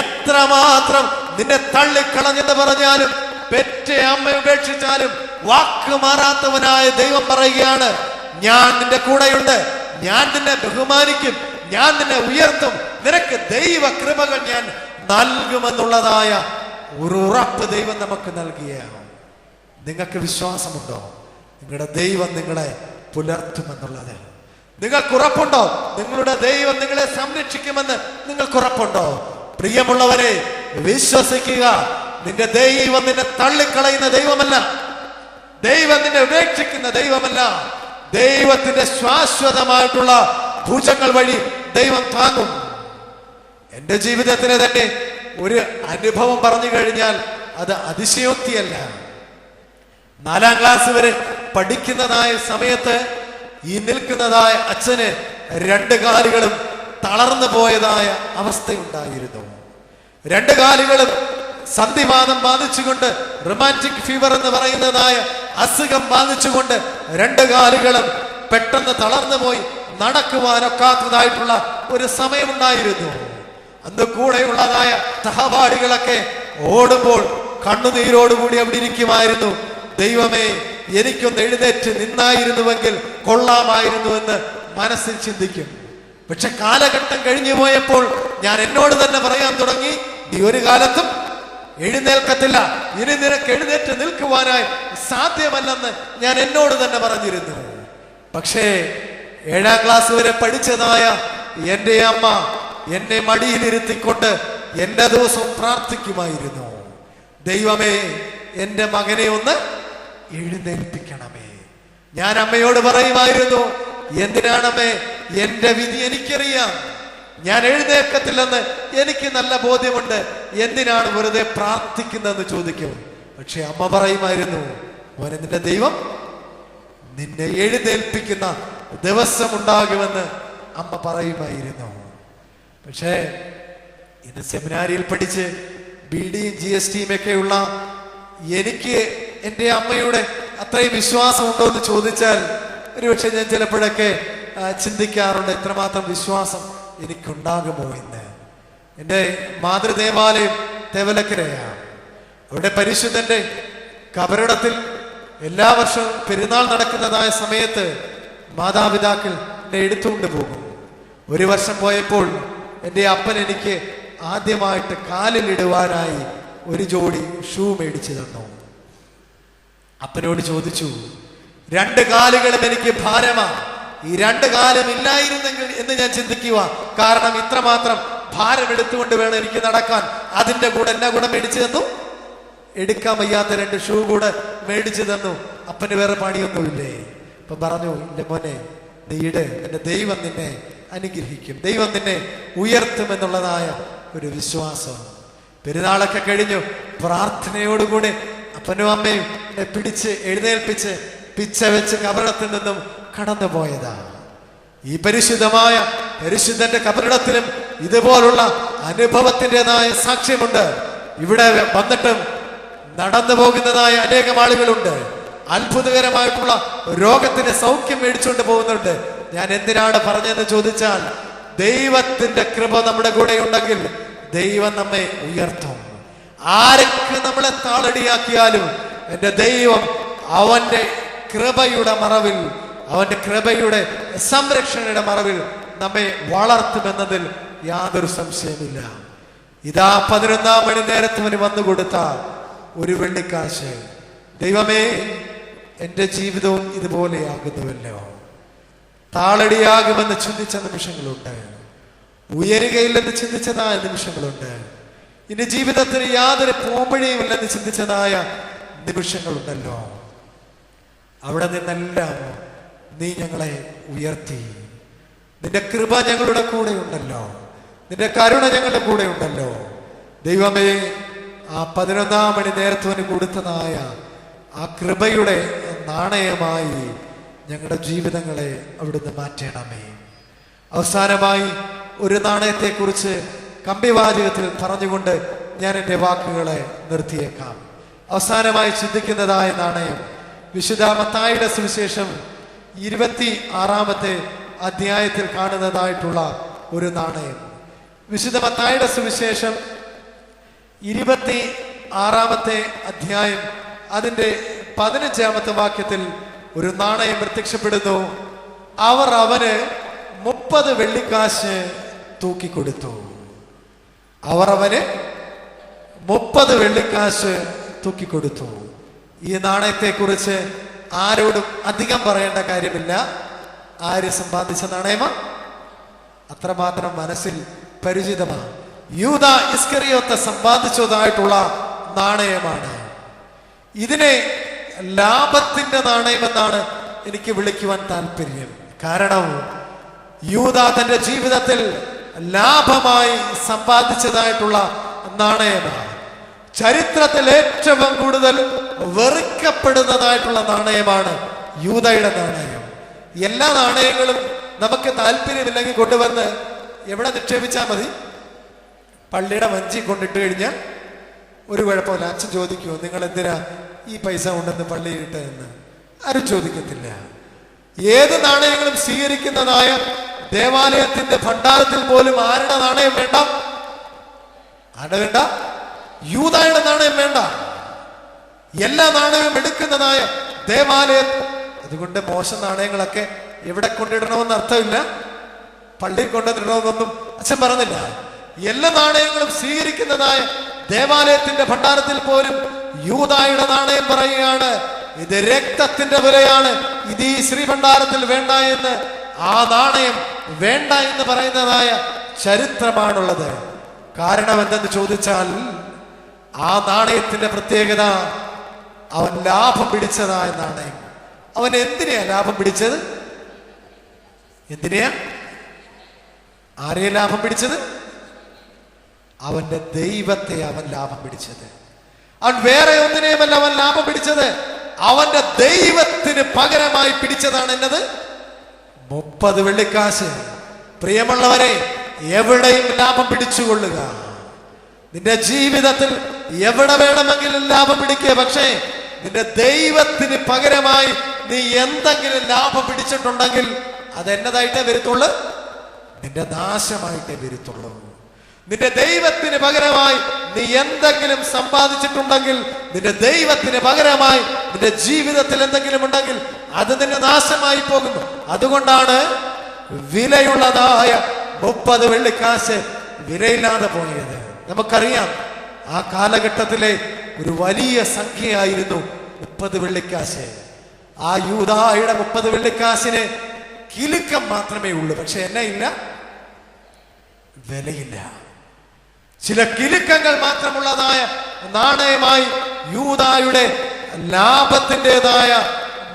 എത്രമാത്രം നിന്നെ തള്ളിക്കളഞ്ഞെന്ന് പറഞ്ഞാലും, പെറ്റ അമ്മ ഉപേക്ഷിച്ചാലും വാക്ക് മാറാത്തവനായ ദൈവം പറയുകയാണ്, ഞാൻ നിന്റെ കൂടെയുണ്ട്, ഞാൻ നിന്നെ ബഹുമാനിക്കും, ഞാൻ നിന്നെ ഉയർത്തും, നിനക്ക് ദൈവ കൃപകൾ ഞാൻ നൽകുമെന്നുള്ളതായ ഒരു ഉറപ്പ് ദൈവം നമുക്ക് നൽകിയാണ്. നിങ്ങൾക്ക് വിശ്വാസമുണ്ടോ നിങ്ങളുടെ ദൈവം നിങ്ങളെ പുലർത്തുമെന്നുള്ളത്? നിങ്ങൾക്ക് ഉറപ്പുണ്ടോ നിങ്ങളുടെ ദൈവം നിങ്ങളെ സംരക്ഷിക്കുമെന്ന് നിങ്ങൾക്ക് ഉറപ്പുണ്ടോ? പ്രിയമുള്ളവരെ, വിശ്വസിക്കുക. നിന്റെ ദൈവം നിന്നെ തള്ളിക്കളയുന്ന ദൈവമല്ല. ദൈവം നിന്നെ ഉപേക്ഷിക്കുന്ന ദൈവമല്ല. ദൈവത്തിന്റെ ശാശ്വതമായിട്ടുള്ള ഭുജങ്ങൾ വഴി ദൈവം താങ്ങും. എന്റെ ജീവിതത്തിന് തന്നെ ഒരു അനുഭവം പറഞ്ഞു കഴിഞ്ഞാൽ അത് അതിശയോക്തിയല്ല. 4ാം ക്ലാസ് വരെ പഠിക്കുന്നതായ സമയത്ത് ഈ നിൽക്കുന്നതായ അച്ഛന് 2 കാലുകളും തളർന്നു പോയതായ അവസ്ഥയുണ്ടായിരുന്നു. 2 കാലുകളും സന്ധിവാതം ബാധിച്ചുകൊണ്ട്, റൊമാറ്റിക് ഫീവർ എന്ന് പറയുന്നതായ അസുഖം ബാധിച്ചുകൊണ്ട് 2 കാലുകളും പെട്ടെന്ന് തളർന്നു പോയി നടക്കുവാനൊക്കാത്തതായിട്ടുള്ള ഒരു സമയമുണ്ടായിരുന്നു. അന്ന് കൂടെയുള്ളതായ സഹപാഠികളൊക്കെ ഓടുമ്പോൾ കണ്ണുനീരോടുകൂടി അവിടെ ഇരിക്കുമായിരുന്നു. ദൈവമേ, എനിക്കൊന്ന് എഴുന്നേറ്റ് നിന്നായിരുന്നുവെങ്കിൽ കൊള്ളാമായിരുന്നു എന്ന് മനസ്സിൽ ചിന്തിക്കും. പക്ഷെ കാലഘട്ടം കഴിഞ്ഞു പോയപ്പോൾ ഞാൻ എന്നോട് തന്നെ പറയാൻ തുടങ്ങി, നീ ഒരു കാലത്തും എഴുന്നേൽക്കത്തില്ല, ഇനി നിനക്ക് എഴുന്നേറ്റ് നിൽക്കുവാനായി സാധ്യമല്ലെന്ന് ഞാൻ എന്നോട് തന്നെ പറഞ്ഞിരുന്നു. പക്ഷേ 7ാം ക്ലാസ് വരെ പഠിച്ചതായ എൻ്റെ അമ്മ എന്നെ മടിയിലിരുത്തിക്കൊണ്ട് എല്ലാ ദിവസവും പ്രാർത്ഥിക്കുമായിരുന്നു, ദൈവമേ എൻ്റെ മകനെ ഒന്ന് എഴുന്നേൽപ്പിക്കണമേ. ഞാൻ അമ്മയോട് പറയുമായിരുന്നു, എന്തിനാണമ്മേ, എൻ്റെ വിധി എനിക്കറിയാം, ഞാൻ എഴുന്നേൽക്കത്തില്ലെന്ന് എനിക്ക് നല്ല ബോധ്യമുണ്ട്, എന്തിനാണ് വെറുതെ പ്രാർത്ഥിക്കുന്നതെന്ന് ചോദിക്കും. പക്ഷെ അമ്മ പറയുമായിരുന്നു, മോനെ, നിന്റെ ദൈവം നിന്നെ എഴുന്നേൽപ്പിക്കുന്ന ദിവസം ഉണ്ടാകുമെന്ന് അമ്മ പറയുമായിരുന്നു. പക്ഷേ ഇന്ന് സെമിനാരിയിൽ പഠിച്ച് BDയും GSTയും ഒക്കെയുള്ള എനിക്ക് എൻ്റെ അമ്മയുടെ അത്രയും വിശ്വാസമുണ്ടോ എന്ന് ചോദിച്ചാൽ ഒരുപക്ഷെ ഞാൻ ചിലപ്പോഴൊക്കെ ചിന്തിക്കാറുണ്ട്, എത്രമാത്രം വിശ്വാസം എനിക്കുണ്ടാകുമോ എന്ന്. എൻ്റെ മാതൃദേവാലയം തേവലക്കരയാണ്. അവിടെ പരിശുദ്ധന്റെ കബറിടത്തിൽ എല്ലാ വർഷവും പെരുന്നാൾ നടക്കുന്നതായ സമയത്ത് മാതാപിതാക്കൾ എന്നെ എടുത്തുകൊണ്ട് പോകും. ഒരു വർഷം പോയപ്പോൾ എൻ്റെ അപ്പൻ എനിക്ക് ആദ്യമായിട്ട് കാലിലിടുവാനായി ഒരു ജോഡി ഷൂ മേടിച്ചു തന്നു. അപ്പനോട് ചോദിച്ചു, 2 കാലുകളും എനിക്ക് ഭാരമാ, ഈ 2 കാലും ഇല്ലായിരുന്നെങ്കിൽ എന്ന് ഞാൻ ചിന്തിക്കുക. കാരണം ഇത്രമാത്രം ഭാരം എടുത്തുകൊണ്ട് വേണം എനിക്ക് നടക്കാൻ. അതിന്റെ കൂടെ എന്നാ കൂടെ മേടിച്ചു തന്നു, എടുക്കാൻ വയ്യാത്ത 2 ഷൂ കൂടെ മേടിച്ചു തന്നു. അപ്പന് വേറെ പണിയൊന്നുമില്ലേ? അപ്പൊ പറഞ്ഞു, എന്റെ മോനെ, നീട്, എന്റെ ദൈവം നിന്നെ അനുഗ്രഹിക്കും, ദൈവം നിന്നെ ഉയർത്തുമെന്നുള്ളതായ ഒരു വിശ്വാസം. പെരുന്നാളൊക്കെ കഴിഞ്ഞു പ്രാർത്ഥനയോടുകൂടി അപ്പനും അമ്മയും എന്നെ പിടിച്ച് എഴുന്നേൽപ്പിച്ച് പിച്ച വെച്ച് കബറിടത്തിൽ നിന്നും കടന്നു പോയതാ. ഈ പരിശുദ്ധമായ പരിശുദ്ധന്റെ കബറിടത്തിലും ഇതുപോലുള്ള അനുഭവത്തിൻ്റെതായ സാക്ഷ്യമുണ്ട്. ഇവിടെ വന്നിട്ടും നടന്നു പോകുന്നതായ അനേകം ആളുകളുണ്ട്. അത്ഭുതകരമായിട്ടുള്ള രോഗത്തിന്റെ സൗഖ്യം മേടിച്ചുകൊണ്ട് പോകുന്നുണ്ട്. ഞാൻ എന്തിനാണ് പറഞ്ഞതെന്ന് ചോദിച്ചാൽ, ദൈവത്തിന്റെ കൃപ നമ്മുടെ കൂടെ ഉണ്ടെങ്കിൽ ദൈവം നമ്മെ ഉയർത്തും. ആരൊക്കെ നമ്മളെ താളടിയാക്കിയാലും എൻ്റെ ദൈവം അവന്റെ കൃപയുടെ മറവിൽ, അവന്റെ കൃപയുടെ സംരക്ഷണയുടെ മറവിൽ നമ്മെ വളർത്തുമെന്നതിൽ യാതൊരു സംശയമില്ല. ഇതാ 11-ാം മണി നേരത്തിന് വന്നു കൊടുത്ത ഒരു വെള്ളിക്കാശ്, ദൈവമേ, എൻ്റെ ജീവിതവും ഇതുപോലെയാകുന്നുവല്ലോ. താളടിയാകുമെന്ന് ചിന്തിച്ച നിമിഷങ്ങളുണ്ട്, ഉയരുകയില്ലെന്ന് ചിന്തിച്ചതായ നിമിഷങ്ങളുണ്ട്, ഇനി ജീവിതത്തിന് യാതൊരു പോംവഴിയുമില്ലെന്ന് ചിന്തിച്ചതായ നിമിഷങ്ങളുണ്ടല്ലോ. അവിടെ നിന്നെല്ലാം നീ ഞങ്ങളെ ഉയർത്തി. നിന്റെ കൃപ ഞങ്ങളുടെ കൂടെ ഉണ്ടല്ലോ, നിന്റെ കരുണ ഞങ്ങളുടെ കൂടെ ഉണ്ടല്ലോ. ദൈവമേ, ആ 11-ാം മണി നേരത്തിന് കൊടുത്തതായ ആ കൃപയുടെ നാണയമായി ഞങ്ങളുടെ ജീവിതങ്ങളെ അവിടുന്ന് മാറ്റണമേ. അവസാനമായി ഒരു നാണയത്തെക്കുറിച്ച് കമ്പിവാചകത്തിൽ പറഞ്ഞുകൊണ്ട് ഞാൻ എൻ്റെ വാക്കുകളെ നിർത്തിയേക്കാം. അവസാനമായി ചിന്തിക്കുന്നതായ നാണയം വിശുദ്ധ മത്തായിയുടെ സുവിശേഷം 26-ാമത്തെ അധ്യായത്തിൽ കാണുന്നതായിട്ടുള്ള ഒരു നാണയം. വിശുദ്ധ മത്തായിയുടെ സുവിശേഷം 26-ാമത്തെ അധ്യായം അതിൻ്റെ 15-ാമത്തെ വാക്യത്തിൽ ഒരു നാണയം പ്രത്യക്ഷപ്പെടുന്നു. അവർ അവന് 30 വെള്ളിക്കാശ് തൂക്കിക്കൊടുത്തു. അവർ അവന് 30 വെള്ളിക്കാശ് തൂക്കിക്കൊടുത്തു. ഈ നാണയത്തെക്കുറിച്ച് ആരോടും അധികം പറയേണ്ട കാര്യമില്ല. ആര് സമ്പാദിച്ച നാണയമാ? അത്രമാത്രം മനസ്സിൽ പരിചിതമാണ്. യൂദ ഇസ്കറിയോത്ത് സമ്പാദിച്ചതായിട്ടുള്ള നാണയമാണ്. ഇതിനെ ലാഭത്തിന്റെ നാണയമെന്നാണ് എനിക്ക് വിളിക്കുവാൻ താല്പര്യം. കാരണം യൂദ തന്റെ ജീവിതത്തിൽ ലാഭമായി സമ്പാദിച്ചതായിട്ടുള്ള നാണയമാണ്. ചരിത്രത്തിൽ ഏറ്റവും കൂടുതൽ വെറുക്കപ്പെടുന്നതായിട്ടുള്ള നാണയമാണ് യൂദയുടെ നാണയം. എല്ലാ നാണയങ്ങളും നമുക്ക് താല്പര്യമില്ലെങ്കിൽ കൊണ്ടുവന്ന് എവിടെ നിക്ഷേപിച്ചാൽ മതി? പള്ളിയുടെ വഞ്ചി കൊണ്ടിട്ട് കഴിഞ്ഞാൽ ഒരു കുഴപ്പമില്ല. അച്ഛൻ ചോദിക്കുമോ നിങ്ങൾ എന്തിനാ ഈ പൈസ കൊണ്ടെന്ന് പള്ളിയിൽ ഇട്ടതെന്ന്? ആരും ചോദിക്കത്തില്ല. ഏത് നാണയങ്ങളും സ്വീകരിക്കുന്നതായ ദേവാലയത്തിന്റെ ഭണ്ഡാരത്തിൽ പോലും ആരുടെ നാണയം വേണ്ട? ആരുടെ വേണ്ട? യൂദായുടെ നാണയം വേണ്ട. എല്ലാ നാണയവും എടുക്കുന്നതായ ദേവാലയം. അതുകൊണ്ട് മോശം നാണയങ്ങളൊക്കെ എവിടെ കൊണ്ടിടണമെന്ന് അർത്ഥമില്ല, പള്ളിയിൽ കൊണ്ടുവന്നിടണമെന്നൊന്നും അച്ഛൻ പറഞ്ഞില്ല. എല്ലാ നാണയങ്ങളും സ്വീകരിക്കുന്നതായ ദേവാലയത്തിന്റെ ഭണ്ഡാരത്തിൽ പോലും യൂദായുടെ നാണയം പറയുകയാണ്, ഇത് രക്തത്തിന്റെ വിലയാണ്, ഇത് ഈ ശ്രീഭണ്ഡാരത്തിൽ വേണ്ട എന്ന്, ആ നാണയം വേണ്ട എന്ന് പറയുന്നതായ ചരിത്രമാണുള്ളത്. കാരണം എന്തെന്ന് ചോദിച്ചാൽ ആ നാണയത്തിന്റെ പ്രത്യേകത, അവൻ ലാഭം പിടിച്ചതായ നാണയം. അവൻ എന്തിനെയാ ലാഭം പിടിച്ചത്? എന്തിനെയാ? ആരെയാ ലാഭം പിടിച്ചത്? അവന്റെ ദൈവത്തെ അവൻ ലാഭം പിടിച്ചത്. അവൻ വേറെ ഒന്നിനെയുമല്ല അവൻ ലാഭം പിടിച്ചത്, അവന്റെ ദൈവത്തിന് പകരമായി പിടിച്ചതാണ് എന്നത് 30 വെള്ളിക്കാശ്. പ്രിയമുള്ളവരെ, എവിടെയും ലാഭം പിടിച്ചുകൊള്ളുക. നിന്റെ ജീവിതത്തിൽ എവിടെ വേണമെങ്കിലും ലാഭം പിടിക്കുക. പക്ഷേ നിന്റെ ദൈവത്തിന് പകരമായി നീ എന്തെങ്കിലും ലാഭം പിടിച്ചിട്ടുണ്ടെങ്കിൽ അത് എന്നതായിട്ടേ വരുത്തുള്ളൂ? നിന്റെ നാശമായിട്ടേ വരുത്തുള്ളൂ. നിന്റെ ദൈവത്തിന് പകരമായി നീ എന്തെങ്കിലും സമ്പാദിച്ചിട്ടുണ്ടെങ്കിൽ, നിന്റെ ദൈവത്തിന് പകരമായി നിന്റെ ജീവിതത്തിൽ എന്തെങ്കിലും ഉണ്ടെങ്കിൽ അത് നിന്റെ നാശമായി പോകുന്നു. അതുകൊണ്ടാണ് വിലയുള്ളതായ 30 വെള്ളിക്കാശ് വിലയില്ലാതെ പോയത്. നമുക്കറിയാം, ആ കാലഘട്ടത്തിലെ ഒരു വലിയ സംഖ്യയായിരുന്നു 30 വെള്ളിക്കാശ്. ആ യൂദായുടെ 30 വെള്ളിക്കാശിന് കിലുക്കം മാത്രമേ ഉള്ളൂ. പക്ഷെ എന്നെ ഇല്ല, വിലയില്ല. ചില കിലുക്കങ്ങൾ മാത്രമുള്ളതായ നാണയമായി യൂദായുടെ ലാഭത്തിൻ്റെതായ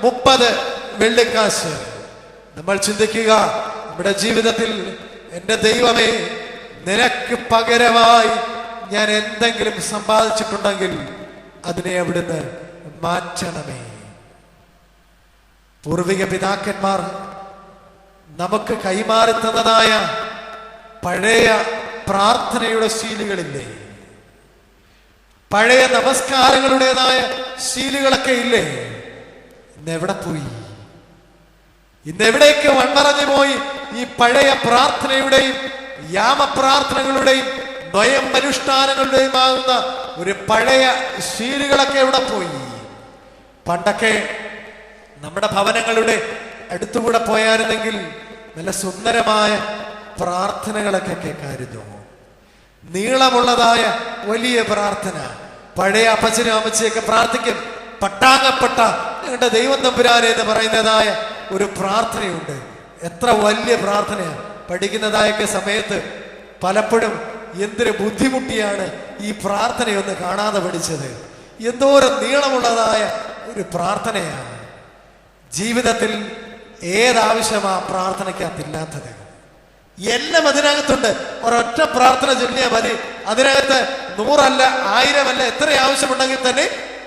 30 വെള്ളിക്കാശ്. നമ്മൾ ചിന്തിക്കുക, നമ്മുടെ ജീവിതത്തിൽ എൻ്റെ ദൈവമേ, നിനക്ക് പകരമായി ഞാൻ എന്തെങ്കിലും സമ്പാദിച്ചിട്ടുണ്ടെങ്കിൽ അതിനെ അവിടുന്ന് മാറ്റണമേ. പൂർവിക പിതാക്കന്മാർ നമുക്ക് കൈമാറി തന്നതായ പഴയ പ്രാർത്ഥനയുടെ ശീലുകളില്ലേ? പഴയ നമസ്കാരങ്ങളുടേതായ ശീലുകളൊക്കെ ഇല്ലേ? ഇന്ന് എവിടെ പോയി? ഇന്ന് എവിടേക്ക് മൺമറഞ്ഞു പോയി ഈ പഴയ പ്രാർത്ഥനയുടെയും യാമപ്രാർത്ഥനകളുടെയും സ്വയം അനുഷ്ഠാനങ്ങളുടെയും ആകുന്ന ഒരു പഴയ ശീലുകളൊക്കെ എവിടെ പോയി? പണ്ടൊക്കെ നമ്മുടെ ഭവനങ്ങളുടെ അടുത്തുകൂടെ പോയായിരുന്നെങ്കിൽ നല്ല സുന്ദരമായ പ്രാർത്ഥനകളൊക്കെ കേൾക്കായിരുന്നു. നീളമുള്ളതായ വലിയ പ്രാർത്ഥന. പഴയ അപ്പച്ചനും അമ്മച്ചിയൊക്കെ പ്രാർത്ഥിക്കും. പട്ടാങ്ങപ്പെട്ട ഞങ്ങളുടെ ദൈവം തമ്പുരാനെ എന്ന് പറയുന്നതായ ഒരു പ്രാർത്ഥനയുണ്ട്. എത്ര വലിയ പ്രാർത്ഥനയാണ്! പഠിക്കുന്നതായൊക്കെ സമയത്ത് പലപ്പോഴും എന്തൊരു ബുദ്ധിമുട്ടിയാണ് ഈ പ്രാർത്ഥനയൊന്ന് കാണാതെ പഠിച്ചത്. എന്തോരം നീളമുള്ളതായ ഒരു പ്രാർത്ഥനയാണ്. ജീവിതത്തിൽ ഏതാവശ്യമാ പ്രാർത്ഥനയ്ക്കകത്തില്ലാത്തത്? എല്ലാം അതിനകത്തുണ്ട്. ഒരൊറ്റ പ്രാർത്ഥന ചൊല്ലിയാൽ മതി. അതിനകത്ത് 100 അല്ല 1000 അല്ല എത്ര ആവശ്യമുണ്ടെങ്കിൽ തന്നെ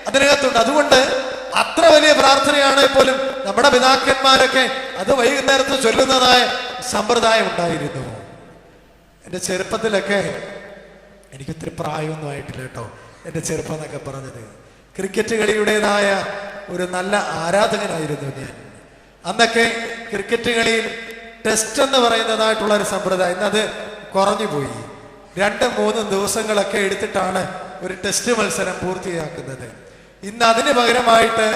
അതിനകത്തുണ്ട്. അതുകൊണ്ട് അത്ര വലിയ പ്രാർത്ഥനയാണെങ്കിൽ പോലും നമ്മുടെ പിതാക്കന്മാരൊക്കെ അത് വൈകുന്നേരത്ത് ചൊല്ലുന്നതായ സമ്പ്രദായം ഉണ്ടായിരുന്നു. എൻ്റെ ചെറുപ്പത്തിലൊക്കെ, എനിക്കൊത്തിരി പ്രായമൊന്നും ആയിട്ടില്ല കേട്ടോ, എൻ്റെ ചെറുപ്പം എന്നൊക്കെ പറഞ്ഞത്, ക്രിക്കറ്റ് കളിയുടേതായ ഒരു നല്ല ആരാധകനായിരുന്നു ഞാൻ. അന്നൊക്കെ ക്രിക്കറ്റ് കളിയിൽ ടെസ്റ്റ് എന്ന് പറയുന്നതായിട്ടുള്ള ഒരു സമ്പ്രദായം, ഇന്നത് കുറഞ്ഞുപോയി. 2-3 ദിവസങ്ങളൊക്കെ എടുത്തിട്ടാണ് ഒരു ടെസ്റ്റ് മത്സരം പൂർത്തിയാക്കുന്നത്. ഇന്ന് അതിന് പകരമായിട്ട്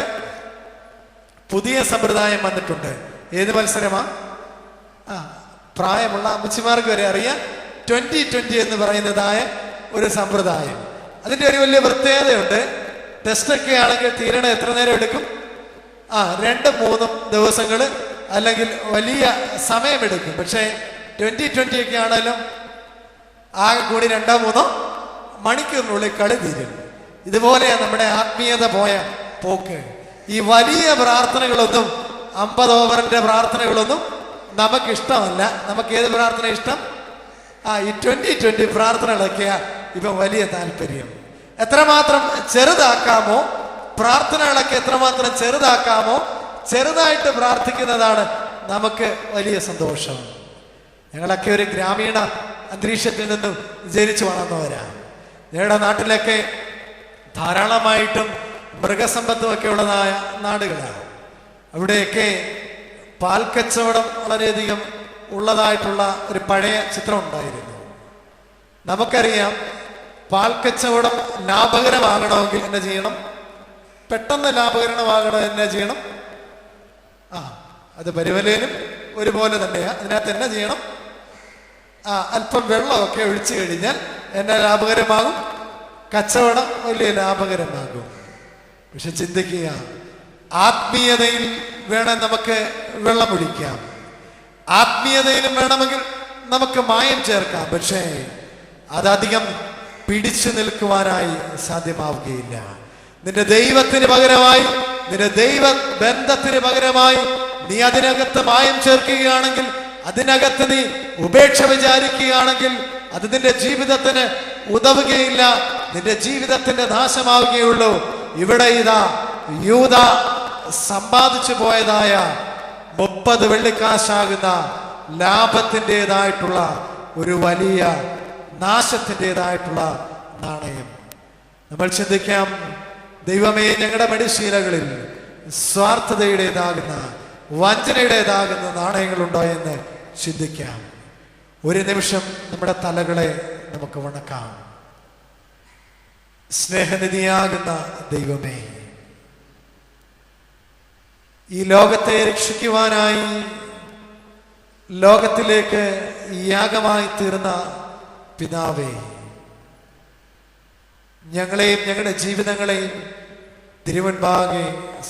പുതിയ സമ്പ്രദായം വന്നിട്ടുണ്ട്. ഏത് മത്സരമാ? പ്രായമുള്ള അമ്മച്ചിമാർക്ക് വരെ അറിയാം. 2020 എന്ന് പറയുന്നതായ ഒരു സമ്പ്രദായം. അതിൻ്റെ ഒരു വലിയ പ്രത്യേകതയുണ്ട്. ടെസ്റ്റൊക്കെ ആണെങ്കിൽ തീരണ എത്ര നേരം എടുക്കും? 2-3 ദിവസങ്ങൾ അല്ലെങ്കിൽ വലിയ സമയമെടുക്കും. പക്ഷേ 2020 ഒക്കെ ആണെങ്കിലും ആകെ കൂടി 2-3 മണിക്കൂറിനുള്ളിൽ കളി തീരും. ഇതുപോലെയാണ് നമ്മുടെ ആത്മീയത പോയ പോക്ക്. ഈ വലിയ പ്രാർത്ഥനകളൊന്നും 50 ഓവറിന്റെ പ്രാർത്ഥനകളൊന്നും നമുക്കിഷ്ടമല്ല. നമുക്ക് ഏത് പ്രാർത്ഥന ഇഷ്ടം? ഈ 2020 പ്രാർത്ഥനകളൊക്കെയാണ് ഇപ്പം വലിയ താല്പര്യം. എത്രമാത്രം ചെറുതാക്കാമോ പ്രാർത്ഥനകളൊക്കെ, എത്രമാത്രം ചെറുതാക്കാമോ, ചെറുതായിട്ട് പ്രാർത്ഥിക്കുന്നതാണ് നമുക്ക് വലിയ സന്തോഷം. ഞങ്ങളൊക്കെ ഒരു ഗ്രാമീണ അന്തരീക്ഷത്തിൽ നിന്നും ജനിച്ചു വളർന്നവരാണ്. ഞങ്ങളുടെ നാട്ടിലൊക്കെ ധാരാളമായിട്ടും മൃഗസമ്പത്തുമൊക്കെ ഉള്ളതായ നാടുകളാണ്. അവിടെയൊക്കെ പാൽക്കച്ചവടം വളരെയധികം ഉള്ളതായിട്ടുള്ള ഒരു പഴയ ചിത്രം ഉണ്ടായിരുന്നു. നമുക്കറിയാം, പാൽക്കച്ചവടം ലാഭകരമാകണമെങ്കിൽ എന്നെ ചെയ്യണം? പെട്ടെന്ന് ലാഭകരമാകണം എന്നെ ചെയ്യണം? അത് പരിവലേനും ഒരുപോലെ തന്നെയാണ്. അതിനകത്ത് എന്നെ ചെയ്യണം? അല്പം വെള്ളമൊക്കെ ഒഴിച്ചു കഴിഞ്ഞാൽ എന്നെ ലാഭകരമാകും, കച്ചവടം വലിയ ലാഭകരമാകും. പക്ഷെ ചിന്തിക്കുക, ആത്മീയതയിൽ വേണം നമുക്ക് വെള്ളമൊഴിക്കാം, ആത്മീയതയിലും വേണമെങ്കിൽ നമുക്ക് മായം ചേർക്കാം. പക്ഷേ അതധികം പിടിച്ചു നിൽക്കുവാനായി സാധ്യമാവുകയില്ല. നിന്റെ ദൈവത്തിന് പകരമായി, നിന്റെ ദൈവ ബന്ധത്തിന് പകരമായി നീ അതിനകത്ത് മായം ചേർക്കുകയാണെങ്കിൽ, അതിനകത്ത് നീ ഉപേക്ഷ വിചാരിക്കുകയാണെങ്കിൽ, അത് നിന്റെ ജീവിതത്തിന് ഉതവുകയില്ല, നിന്റെ ജീവിതത്തിന്റെ നാശമാവുകയുള്ളൂ. ഇവിടെ ഇതാ യൂദ സമ്പാദിച്ചു പോയതായ 30 വെള്ളിക്കാശാകുന്ന ലാഭത്തിൻ്റെതായിട്ടുള്ള ഒരു വലിയ നാശത്തിൻ്റെതായിട്ടുള്ള നാണയം. നമ്മൾ ചിന്തിക്കാം, ദൈവമേ, ഞങ്ങളുടെ മടിശീലകളിൽ സ്വാർത്ഥതയുടേതാകുന്ന, വഞ്ചനയുടേതാകുന്ന നാണയങ്ങളുണ്ടോ എന്ന് ചിന്തിക്കാം. ഒരു നിമിഷം നമ്മുടെ തലകളെ നമുക്ക് വണക്കാം. സ്നേഹനിധിയാകുന്ന ദൈവമേ, ഈ ലോകത്തെ രക്ഷിക്കുവാനായി ലോകത്തിലേക്ക് യാഗമായി തീർന്ന പിതാവേ, ഞങ്ങളെയും ഞങ്ങളുടെ ജീവിതങ്ങളെയും തിരുവൻപാകെ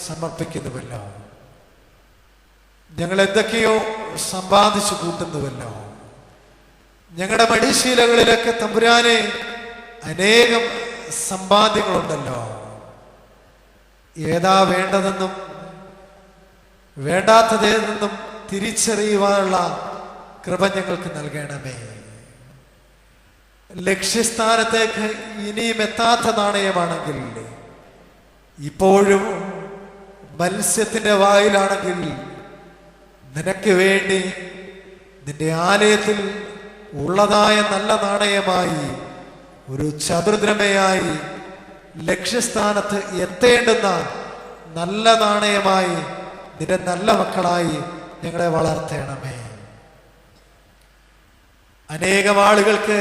സമർപ്പിക്കുന്നുവല്ലോ. ഞങ്ങൾ എന്തൊക്കെയോ സമ്പാദിച്ചു കൂട്ടുന്നുവല്ലോ. ഞങ്ങളുടെ മടിശീലകളിലൊക്കെ തമ്പുരാനെ അനേകം സമ്പാദ്യങ്ങളുണ്ടല്ലോ. ഏതാ വേണ്ടതെന്നും വേണ്ടാത്തതേതെന്നും തിരിച്ചറിയുവാനുള്ള കൃപ ഞങ്ങൾക്ക് നൽകണമേ. ലക്ഷ്യസ്ഥാനത്തേക്ക് ഇനിയും എത്താത്ത നാണയമാണെങ്കിൽ, ഇപ്പോഴും മത്സ്യത്തിന്റെ വായിലാണെങ്കിൽ, നിനക്ക് വേണ്ടി നിന്റെ ആലയത്തിൽ ഉള്ളതായ നല്ല നാണയമായി, ഒരു ചതുർദ്രമയായി, ലക്ഷ്യസ്ഥാനത്ത് എത്തേണ്ടുന്ന നല്ല നാണയമായി, നിന്റെ നല്ല മക്കളായി ഞങ്ങളെ വളർത്തണമേ. അനേകം ആളുകൾക്ക്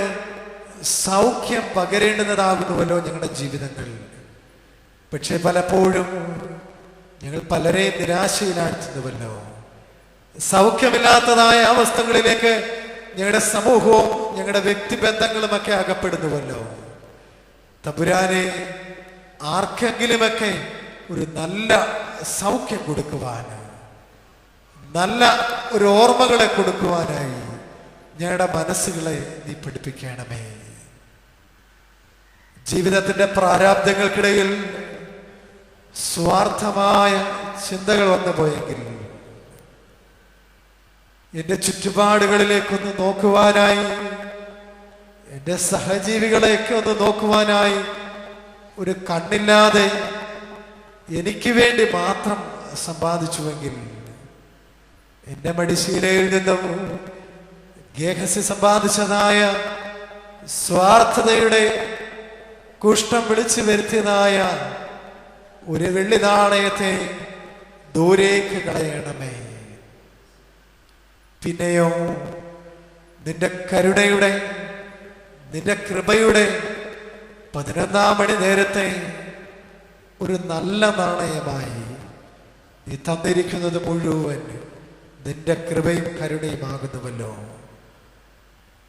സൗഖ്യം പകരേണ്ടുന്നതാകുന്നുവല്ലോ ഞങ്ങളുടെ ജീവിതങ്ങൾ. പക്ഷെ പലപ്പോഴും ഞങ്ങൾ പലരെയും നിരാശയിലാഴ്ത്തുന്നുവല്ലോ. സൗഖ്യമില്ലാത്തതായ അവസ്ഥകളിലേക്ക് ഞങ്ങളുടെ സമൂഹവും ഞങ്ങളുടെ വ്യക്തിബന്ധങ്ങളുമൊക്കെ അകപ്പെടുന്നുവല്ലോ. തമ്പുരാനെ, ആർക്കെങ്കിലുമൊക്കെ ഒരു നല്ല സൗഖ്യം കൊടുക്കുവാൻ, നല്ല ഒരു ഓർമ്മകളെ കൊടുക്കുവാനായി ഞങ്ങളുടെ മനസ്സുകളെ നീ പഠിപ്പിക്കണമേ. ജീവിതത്തിന്റെ പ്രാരാബ്ദങ്ങൾക്കിടയിൽ സ്വാർത്ഥമായ ചിന്തകൾ വന്നു പോയെങ്കിൽ, എന്റെ ചുറ്റുപാടുകളിലേക്കൊന്ന് നോക്കുവാനായി, എന്റെ സഹജീവികളെയൊക്കെ ഒന്ന് നോക്കുവാനായി ഒരു കണ്ണില്ലാതെ എനിക്ക് വേണ്ടി മാത്രം സമ്പാദിച്ചുവെങ്കിൽ, എന്റെ മടിശീലയിൽ നിന്നും ഗേഹസി സമ്പാദിച്ചതായ സ്വാർത്ഥതയുടെ കുഷ്ഠം വിളിച്ചു വരുത്തിയതായ ഒരു വെള്ളി നാണയത്തെ ദൂരേക്ക് കളയണമേ. പിന്നെയോ നിന്റെ കരുണയുടെ, നിന്റെ കൃപയുടെ 11-ാം മണി നേരത്തെ ഒരു നല്ല നാണയമായി നീ തന്നിരിക്കുന്നത് മുഴുവൻ നിന്റെ കൃപയും കരുണയുമാകുന്നുവല്ലോ.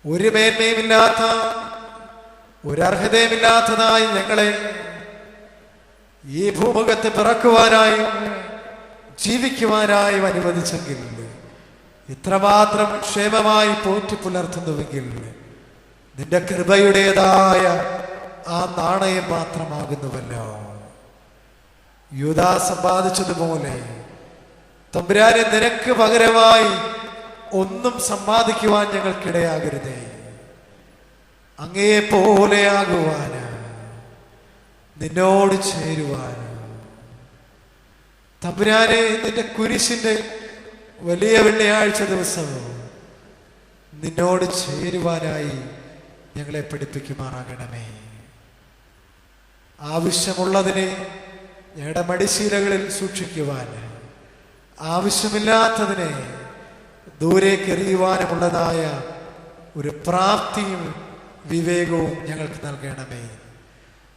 ഒരു മേന്മയുമില്ലാത്ത, ഒരർഹതയുമില്ലാത്തതായി ഞങ്ങളെ ഈ ഭൂമുഖത്ത് പിറക്കുവാനായും ജീവിക്കുവാനായും അനുവദിച്ചെങ്കിൽ, ഇത്രമാത്രം ക്ഷേമമായി പോറ്റി പുലർത്തുന്നുവെങ്കിൽ നിന്റെ കൃപയുടേതായ ആ നാണയം മാത്രമാകുന്നുവല്ലോ. യൂദാ സമ്പാദിച്ചതുപോലെ തമ്പുരാനെ നിനക്ക് പകരമായി ഒന്നും സമ്പാദിക്കുവാൻ ഞങ്ങൾക്കിടയാകരുതേ. അങ്ങയെ പോലെയാകുവാന്, നിന്നോട് ചേരുവാന്, തമ്പുരാനെ നിന്റെ കുരിശിന്റെ വലിയ വെള്ളിയാഴ്ച ദിവസവും നിന്നോട് ചേരുവാനായി ഞങ്ങളെ പഠിപ്പിക്കുമാറാകണമേ. ആവശ്യമുള്ളതിനെ ഞങ്ങളുടെ മടിശീലകളിൽ സൂക്ഷിക്കുവാൻ, ആവശ്യമില്ലാത്തതിനെ ദൂരേക്ക് എറിയുവാനുമുള്ളതായ ഒരു പ്രാപ്തിയും വിവേകവും ഞങ്ങൾക്ക് നൽകണമേ.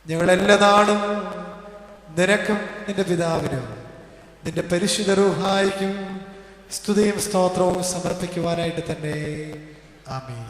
ഞങ്ങളെല്ലാ നാളും നിനക്കും നിന്റെ പിതാവിനും നിന്റെ പരിശുദ്ധ റൂഹായിക്കും സ്തുതിയും സ്തോത്രവും സമർപ്പിക്കുവാനായിട്ട് തന്നെ. ആമേൻ.